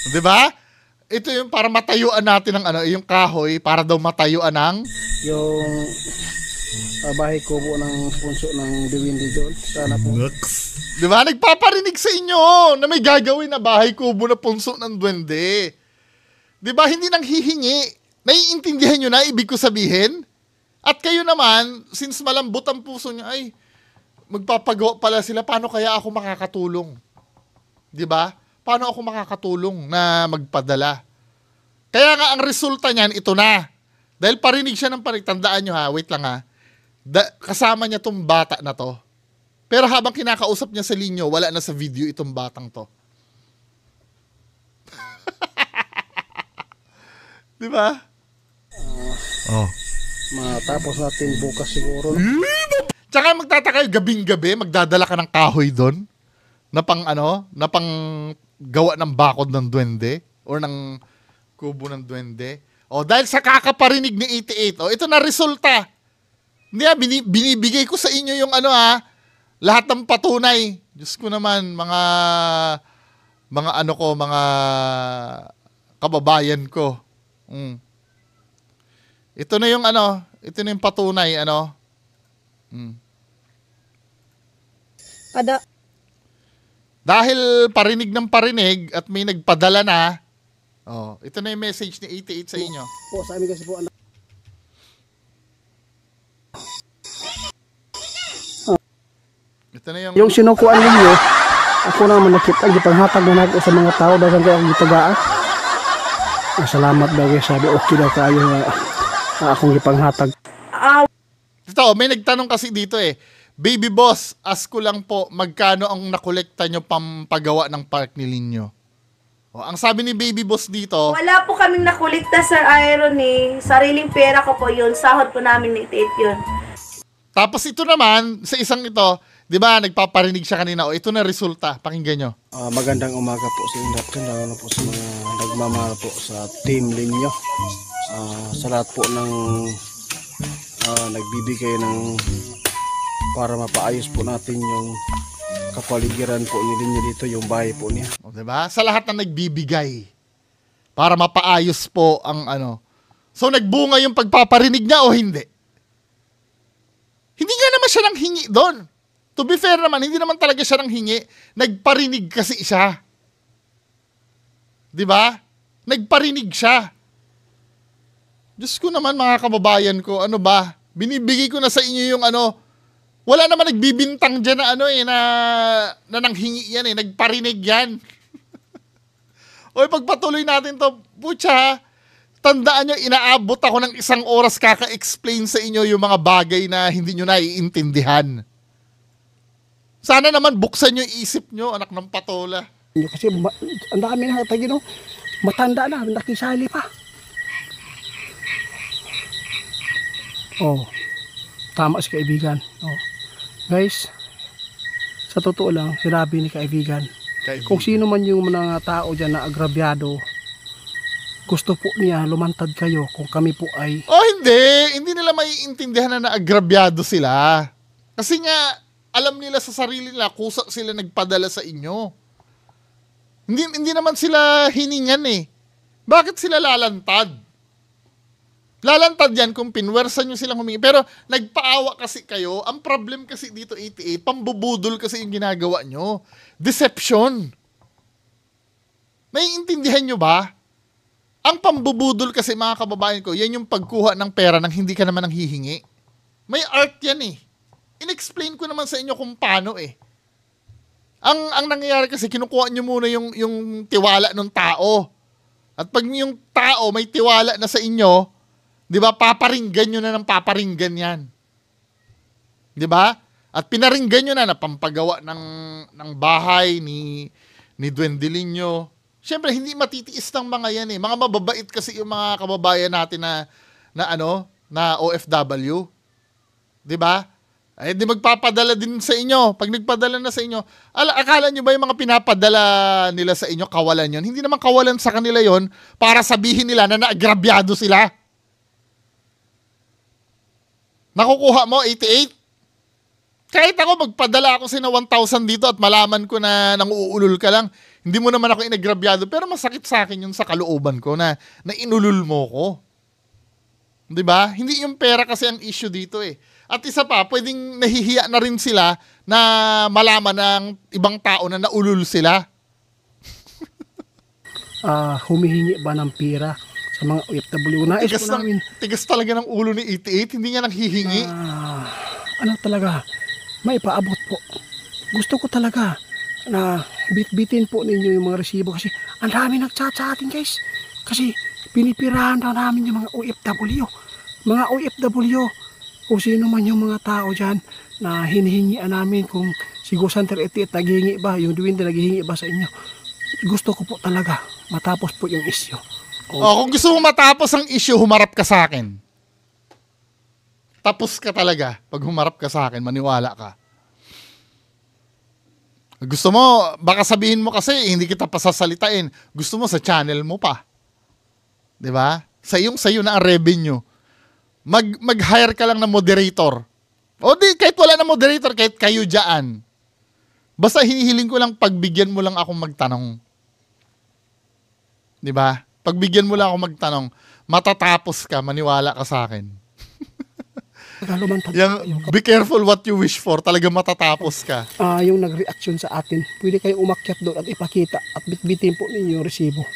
[SPEAKER 1] 'Di ba? Ito yung para matayuan natin ng ano, yung kahoy para daw matayuan ng
[SPEAKER 7] Yung bahay kubo ng punso ng Diwindi doon. Sana po.
[SPEAKER 1] Di ba? Nagpaparinig sa inyo na may gagawin na bahay kubo na punso ng duwende. Di ba? Hindi nang hihingi. Naiintindihan nyo na ibig ko sabihin? At kayo naman, since malambot ang puso nyo, ay, magpapagawa pala sila, paano kaya ako makakatulong? Di ba? Paano ako makakatulong na magpadala? Kaya nga ang resulta niyan, ito na. Dahil parinig siya ng parinig. Tandaan nyo ha, wait lang ha. Kasama niya tong bata na to. Pero habang kinakausap niya sa linyo, wala na sa video itong batang to. Di ba?
[SPEAKER 7] Matapos natin bukas siguro.
[SPEAKER 1] Tsaka magtataka yung gabing-gabi, magdadala ka ng kahoy doon na pang ano, na pang gawa ng bakod ng duwende or ng kubo ng duwende. O dahil sa kakaparinig ni 88, ito na resulta. Hindi binibigay ko sa inyo yung ano lahat ng patunay. Diyos ko naman, mga ano ko, mga kababayan ko. Ito na yung ano, ito na yung patunay, ano. Dahil parinig ng parinig at may nagpadala na, ito na yung message ni 88 sa inyo.
[SPEAKER 7] Po, sa amin kasi po,
[SPEAKER 1] Ito na
[SPEAKER 7] yung sinukuan ninyo, ako naman nakita, gipanghatag na natin sa mga tao dahil kaya akong gitagaan. Salamat daw guys, sabi okay daw kayo na akong gipanghatag.
[SPEAKER 1] Ito, may nagtanong kasi dito Baby boss, ask ko lang po, magkano ang nakolekta nyo pampagawa ng park ni Linyo? Ang sabi ni baby boss dito,
[SPEAKER 8] Wala po kaming nakulikta, Sir Iron Sariling pera ko po yun. Sahod po namin ni 88 yun.
[SPEAKER 1] tapos ito naman, sa isang ito, di ba, nagpaparinig siya kanina, ito na resulta, pakinggan nyo.
[SPEAKER 7] Magandang umaga po sa inyo natin, lalo na po sa mga nagmamahal po sa team ninyo. Sa lahat po ng nagbibigay ng para mapaayos po natin yung kapaligiran po ni Linyo dito, yung bahay po niya.
[SPEAKER 1] Di ba? Sa lahat na nagbibigay para mapaayos po ang ano. So, nagbunga yung pagpaparinig niya o hindi? Hindi nga naman siya nang hingi doon. To be fair naman, hindi naman talaga siya nang hingi. Nagparinig kasi siya. Di ba? Nagparinig siya. Diyos ko naman mga kababayan ko, ano ba? Binibigay ko na sa inyo yung ano. Wala naman nagbibintang dyan na ano na nanghingi yan nagparinig yan. O pagpatuloy natin to, putya, tandaan nyo, inaabot ako ng 1 oras kaka-explain sa inyo yung mga bagay na hindi nyo naiintindihan. Sana naman buksan nyo isip nyo, anak ng patola.
[SPEAKER 7] Kasi ang dami na tayo, no? Matanda na, nakisali pa. Tama si kaibigan. Guys, sa totoo lang, sinabi ni kaibigan, kung sino man yung mga tao dyan na agrabyado, gusto po niya lumantad kayo kung kami po ay...
[SPEAKER 1] Hindi nila maiintindihan na naagrabyado sila. Kasi nga, alam nila sa sarili nila, kusa sila nagpadala sa inyo. Hindi naman sila hiningan Bakit sila lalantad? Lalantad yan kung pinwersa nyo silang humingi. Pero nagpaawa kasi kayo. Ang problem kasi dito 88, pambubudol kasi yung ginagawa nyo. Deception. Naiintindihan nyo ba? Ang pambubudol kasi mga kababayan ko, yan yung pagkuha ng pera nang hindi ka naman nanghihingi. May art yan In-explain ko naman sa inyo kung paano Ang nangyayari kasi, kinukuha nyo muna yung tiwala ng tao. At pag yung tao may tiwala na sa inyo, di ba, paparinggan nyo na ng paparinggan yan. Di ba? At pinaringgan nyo na pampagawa ng bahay ni Duwende Linyo. Siyempre, hindi matitiis ng mga yan Mga mababait kasi yung mga kababayan natin na OFW. 'Di ba? Di magpapadala din sa inyo. Pag nagpadala na sa inyo, akala nyo ba yung mga pinapadala nila sa inyo, kawalan yon? Hindi naman kawalan sa kanila yon para sabihin nila na naagrabyado sila. Nakukuha mo 88? Kahit ako magpadala ako sina 1,000 dito at malaman ko na nanguulol ka lang, hindi mo naman ako inagrabyado, pero masakit sa akin yun sa kalooban ko na inulol mo ko. 'Di ba? Hindi yung pera kasi ang issue dito eh. At isa pa, pwedeng nahihiya na rin sila na malaman ng ibang tao na naulol sila.
[SPEAKER 7] Humihingi ba ng pera sa mga OFW? Nais po namin.
[SPEAKER 1] Tigas talaga ng ulo ni 88, hindi nga nanghihingi.
[SPEAKER 7] Ano talaga, may paabot po. Gusto ko talaga na bitbitin po ninyo yung mga resibo kasi ang dami nagchat sa atin, guys. Kasi pinipirahan daw namin yung mga OFW. Mga OFW, kung sino man yung mga tao dyan na hinihingian namin, kung si Go Center 88 naghihingi ba, yung Dwindle naghihingi ba sa inyo. Gusto ko po talaga matapos po yung issue.
[SPEAKER 1] Kung gusto mo matapos ang issue, humarap ka sa akin. Tapos ka talaga pag humarap ka sa akin, maniwala ka. Gusto mo, baka sabihin mo kasi hindi kita pasasalitain. Gusto mo sa channel mo pa. 'Di ba? Sayo na ang revenue. Mag-hire ka lang ng moderator. O di, kahit wala na moderator, kahit kayo dyan. Basta hinihiling ko lang, pagbigyan mo lang akong magtanong. 'Di ba? Pagbigyan mo lang akong magtanong, matatapos ka, maniwala ka sa akin. Be careful what you wish for, talaga matatapos ka.
[SPEAKER 7] Yung nag-reaction sa atin, pwede kayo umakyat doon at ipakita at bitbitin po ninyo yung resibo.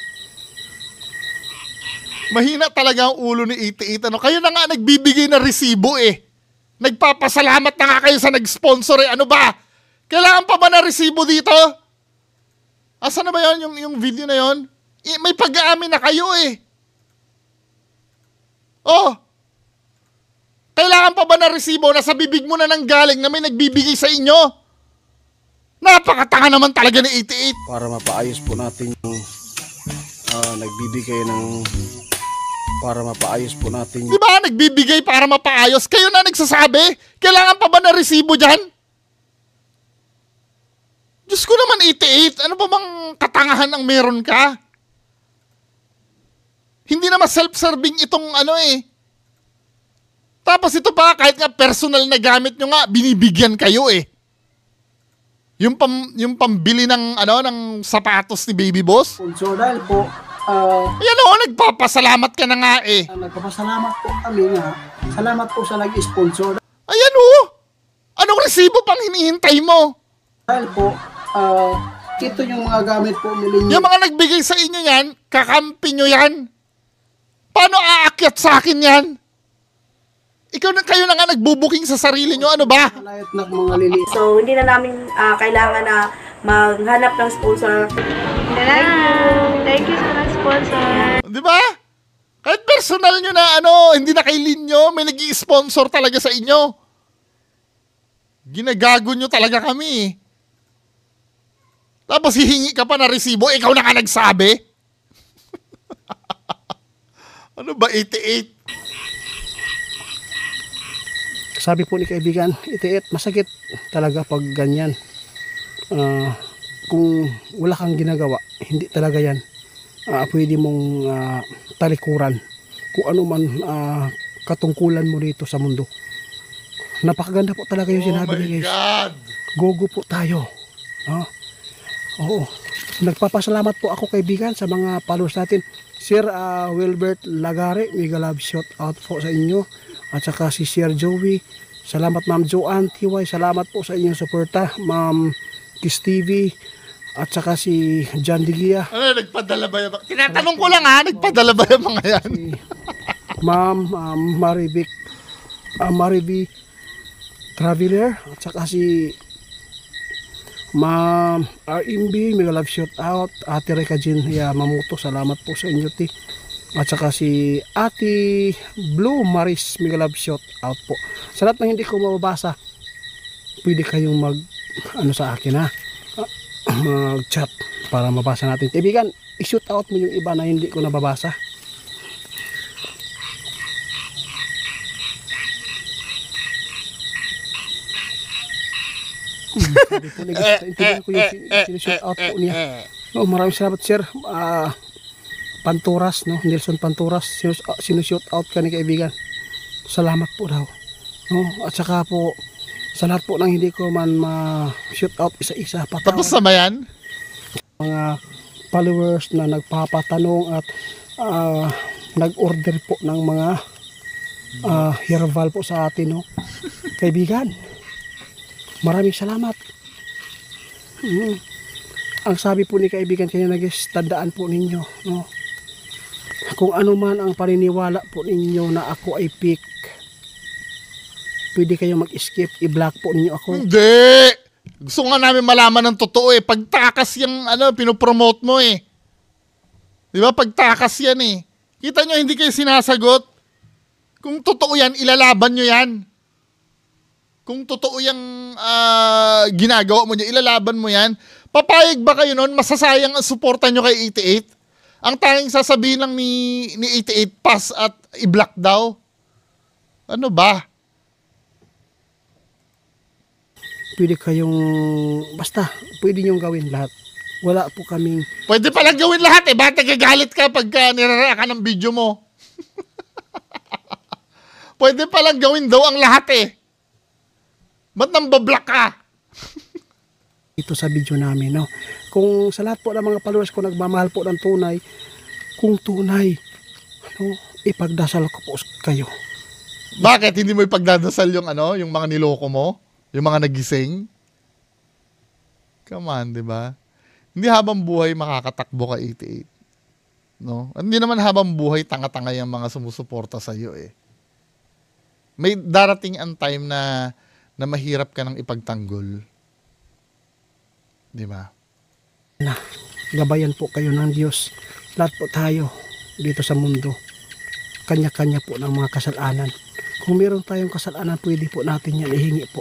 [SPEAKER 1] Mahina talaga ang ulo ni 88. Kayo na nga nagbibigay ng resibo eh. Nagpapasalamat na nga kayo sa nag-sponsor eh. Ano ba? Kailangan pa ba na resibo dito? Asa na ba yun? Yung video na yun? May pag-aamin na kayo eh. Kailangan pa ba na resibo na sa bibig mo na nanggaling na may nagbibigay sa inyo? Napakatanga naman talaga ni 88.
[SPEAKER 2] Para mapaayos po natin yung nagbibigay ng para mapaayos po natin.
[SPEAKER 1] Di ba nagbibigay para mapaayos? Kayo na nagsasabi? Kailangan pa ba na resibo dyan? Diyos ko naman 88, ano pa bang katangahan ang meron ka? Hindi naman self-serving itong Tapos ito pa, kahit nga personal na gamit nyo nga, binibigyan kayo eh. Yung pambili ng ng sapatos ni Baby Boss.
[SPEAKER 7] So dahil po,
[SPEAKER 1] Ayan nagpapasalamat ka na nga eh.
[SPEAKER 7] nagpapasalamat po kami nga. Salamat po sa nag-sponsor.
[SPEAKER 1] Ayan anong resibo pang hinihintay mo?
[SPEAKER 7] Dahil po, ito yung mga gamit po nila.
[SPEAKER 1] Yung mga nagbigay sa inyo yan, kakampi nyo yan. Paano aakyat sa akin yan? Kayo na nga nagbubuking sa sarili nyo, ano ba?
[SPEAKER 8] So, hindi na namin kailangan na maghanap ng sponsor. Thank you sa sponsor.
[SPEAKER 1] Di ba? Kahit personal nyo na hindi na kay Linyo, may nag-i-sponsor talaga sa inyo. Ginagago nyo talaga kami. Tapos hihingi ka pa na resibo, ikaw na nga nagsabi. Ano ba, 88?
[SPEAKER 7] Sabi po ni kaibigan, 88, masakit talaga pag ganyan. Kung wala kang ginagawa, hindi talaga yan. Pwede mong talikuran kung ano man katungkulan mo dito sa mundo. Napakaganda po talaga yung sinabi ni guys.
[SPEAKER 1] God!
[SPEAKER 7] Gogo po tayo. Oo. Nagpapasalamat po ako kaibigan sa mga followers natin. Sir Wilbert Lagare, mega love shout out po sa inyo. At saka si Sir Joey. Salamat Ma'am Joanne TY. Salamat po sa inyong suporta. Ma'am Kiss TV. At saka si John Digia.
[SPEAKER 1] Nagpadala ba yung... Tinatanong ko lang nagpadala ba yung mga yan?
[SPEAKER 7] Ma'am Marivic Traveler. At saka si Ma'am RMB, mega love shout out. Ate Reka Jean Mamuto, salamat po sa inyo ti. At saka si Ate Blue Maris, mega love shout out po. Sa lahat ng hindi ko mababasa, pwede kayong sa akin mag-chat para mabasa natin. Kaibigan, i-shoot out mo yung iba na hindi ko nababasa. Hindi po nag-intindihan ko yung sinushoot out po niya. No, maraming salamat sir. Panturas, no? Nelson Panturas, sinushoot out ka ni kaibigan. Salamat po daw. No? At saka po, sa lahat po ng hindi ko man ma-shoot out isa-isa.
[SPEAKER 1] Tapos na ba yan?
[SPEAKER 7] Mga followers na nagpapatanong at nag-order po ng mga herbal po sa atin, no? Kaibigan, maraming salamat. Ang sabi po ni kaibigan kanya tandaan po ninyo, no? Kung ano man ang paniniwala po ninyo na ako ay fake, pwede kayong mag-skip, i-block po ninyo ako.
[SPEAKER 1] Hindi! Gusto nga namin malaman ng totoo eh. Pagtakas yung pinopromote mo eh. Di ba? Pagtakas yan eh. Kita nyo, hindi kayo sinasagot. Kung totoo yan, ilalaban nyo yan. Kung totoo yung ginagawa mo nyo, ilalaban mo yan. Papayag ba kayo nun? Masasayang ang suporta nyo kay 88? Ang tanging sasabihin lang ni 88, pass at i-block daw. Ano ba?
[SPEAKER 7] Pwede kayong, basta, pwede nyong gawin lahat. Wala po kaming...
[SPEAKER 1] Pwede palang gawin lahat eh. Bakit nagagalit ka pagka nirara ka ng video mo? Pwede palang gawin daw ang lahat eh. Ba't nang bablock ka?
[SPEAKER 7] Ito sa video namin, no? Kung sa lahat po ng mga followers ko nagmamahal po ng tunay, kung tunay, no, ipagdasal ko po kayo.
[SPEAKER 1] Bakit? Hindi mo ipagdadasal yung yung mga niloko mo? Yung mga nagising? Come on, di ba? Hindi habang buhay makakatakbo ka 88. No? Hindi naman habang buhay tanga-tanga yung mga sumusuporta sa iyo eh. May darating ang time na mahirap ka nang ipagtanggol. Di ba?
[SPEAKER 7] Gabayan po kayo ng Diyos. Lahat po tayo dito sa mundo. Kanya-kanya po ng mga kasalanan. Kung meron tayong kasalanan, pwede po natin yan ihingi po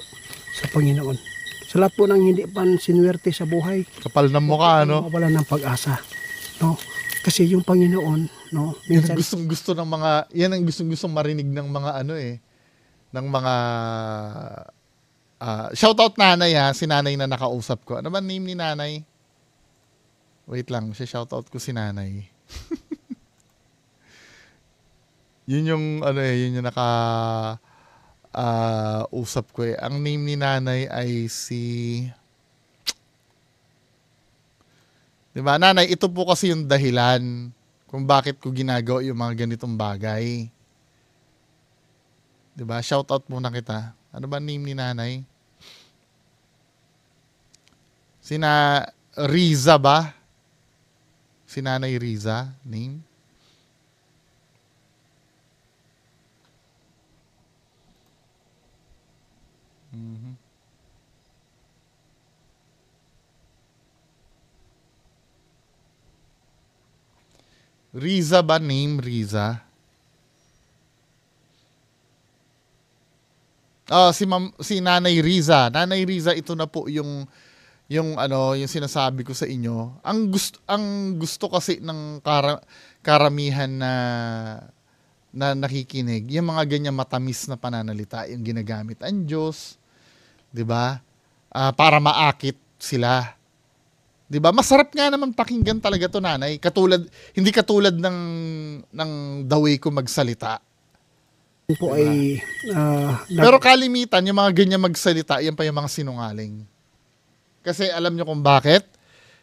[SPEAKER 7] sa Panginoon. Sa lahat po ng hindi pa sinuwerte sa buhay,
[SPEAKER 1] Kapal ng mukha, no?
[SPEAKER 7] wala ng pag-asa. No? Kasi yung Panginoon, no? Minsan,
[SPEAKER 1] Gustong-gusto ng mga, yan ang gustong-gustong marinig ng mga ng mga, shoutout nanay ha, si nanay na nakausap ko. Ano ba name ni nanay? Wait lang, shoutout ko si nanay. Yun yung, yun yung usap ko eh. Ang name ni nanay ay si... Diba, nanay, ito po kasi yung dahilan kung bakit ko ginagawa yung mga ganitong bagay. Diba, shoutout muna kita. Ano ba name ni nanay? Sina Riza ba? Si Nanay Riza, name? Riza ba name? Riza? Oh, si Nanay Riza. Nanay Riza, ito na po yung sinasabi ko sa inyo. Ang gusto kasi ng karamihan na nakikinig, yung mga ganyan matamis na pananalita, yung ginagamit ang Diyos, 'di ba? Para maakit sila. 'Di ba? Masarap nga naman pakinggan talaga 'to, nanay. Hindi katulad ng the way ko magsalita.
[SPEAKER 7] po
[SPEAKER 1] diba?
[SPEAKER 7] Ay
[SPEAKER 1] Pero kalimitan yung mga ganyan magsalita, yan pa yung mga sinungaling. Kasi alam nyo kung bakit?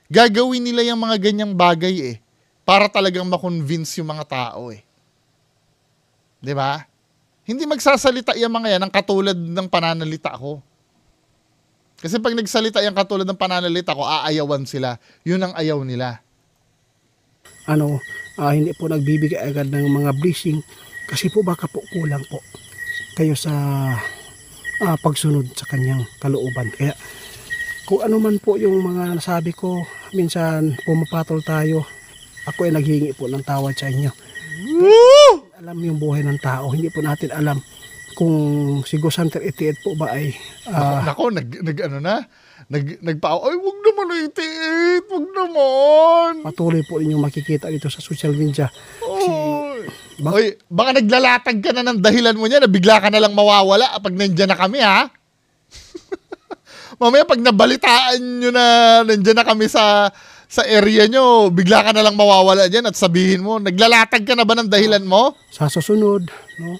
[SPEAKER 1] Gagawin nila yung mga ganyang bagay eh para talagang ma-convince yung mga tao eh. 'Di ba? Hindi magsasalita yung mga yan ng katulad ng pananalita ko. Kasi pag nagsalita yung katulad ng pananalita ko, aayawan sila. Yun ang ayaw nila.
[SPEAKER 7] Hindi po nagbibigay agad ng mga blessing kasi po baka po kulang po kayo sa pagsunod sa kanyang kalooban. Kaya kung ano man po yung mga nasabi ko, minsan pumapatol tayo. Ako ay naghingi po ng tawad sa inyo.
[SPEAKER 1] Woo!
[SPEAKER 7] Alam yung buhay ng tao. Hindi po natin alam kung si Gosanter 88 po ba ay...
[SPEAKER 1] Nako, nagpaaw. Ay, wag naman 88. Wag naman.
[SPEAKER 7] Patuloy po ninyong makikita dito sa social media.
[SPEAKER 1] Oy, baka naglalatag ka na ng dahilan mo niya na bigla ka na lang mawawala pag nandiyan na kami, ha? Mamaya pag nabalitaan nyo na nandiyan na kami sa area nyo, bigla ka na lang mawawala dyan at sabihin mo, naglalatag ka na ba ng dahilan mo?
[SPEAKER 7] Sa susunod, no?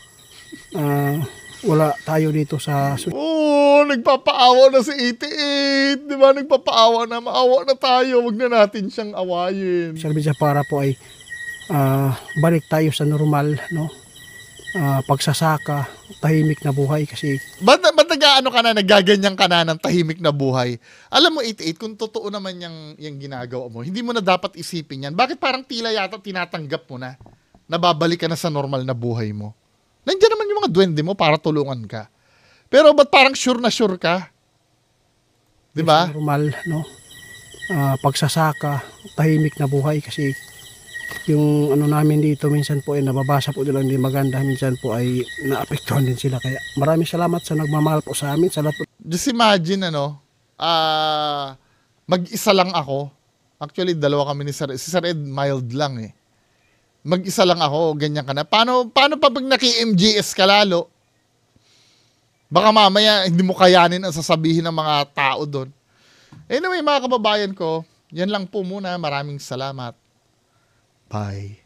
[SPEAKER 7] Wala tayo dito sa
[SPEAKER 1] Oo, nagpapaawa na si 88. Di ba? Nagpapaawa na. Maawa na tayo. Huwag na natin siyang awayin.
[SPEAKER 7] serbisya para po ay balik tayo sa normal, no? Pagsasaka, tahimik na buhay kasi
[SPEAKER 1] Ba't nag-ano ka na, nagaganyan ka na ng tahimik na buhay? Alam mo, 88, kung totoo naman yung ginagawa mo, hindi mo na dapat isipin yan. Bakit parang tila yata tinatanggap mo na babalik ka na sa normal na buhay mo? Nandiyan naman yung mga duwende mo para tulungan ka. Pero ba't parang sure na sure ka? Di ba?
[SPEAKER 7] normal, no? Pagsasaka, tahimik na buhay kasi yung ano namin dito minsan po ay nababasa po nila hindi maganda, minsan po ay naapektuhan din sila. Kaya maraming salamat sa nagmamahal po sa amin. Sa lahat po.
[SPEAKER 1] Just imagine, mag-isa lang ako. Actually, dalawa kami ni Sir Ed. Si Sir Ed, mild lang eh. Mag-isa lang ako, ganyan ka na. Paano pa pag naki-MGS ka lalo? Baka mamaya hindi mo kayanin ang sasabihin ng mga tao doon. Anyway, mga kababayan ko, yan lang po muna. Maraming salamat. Bye.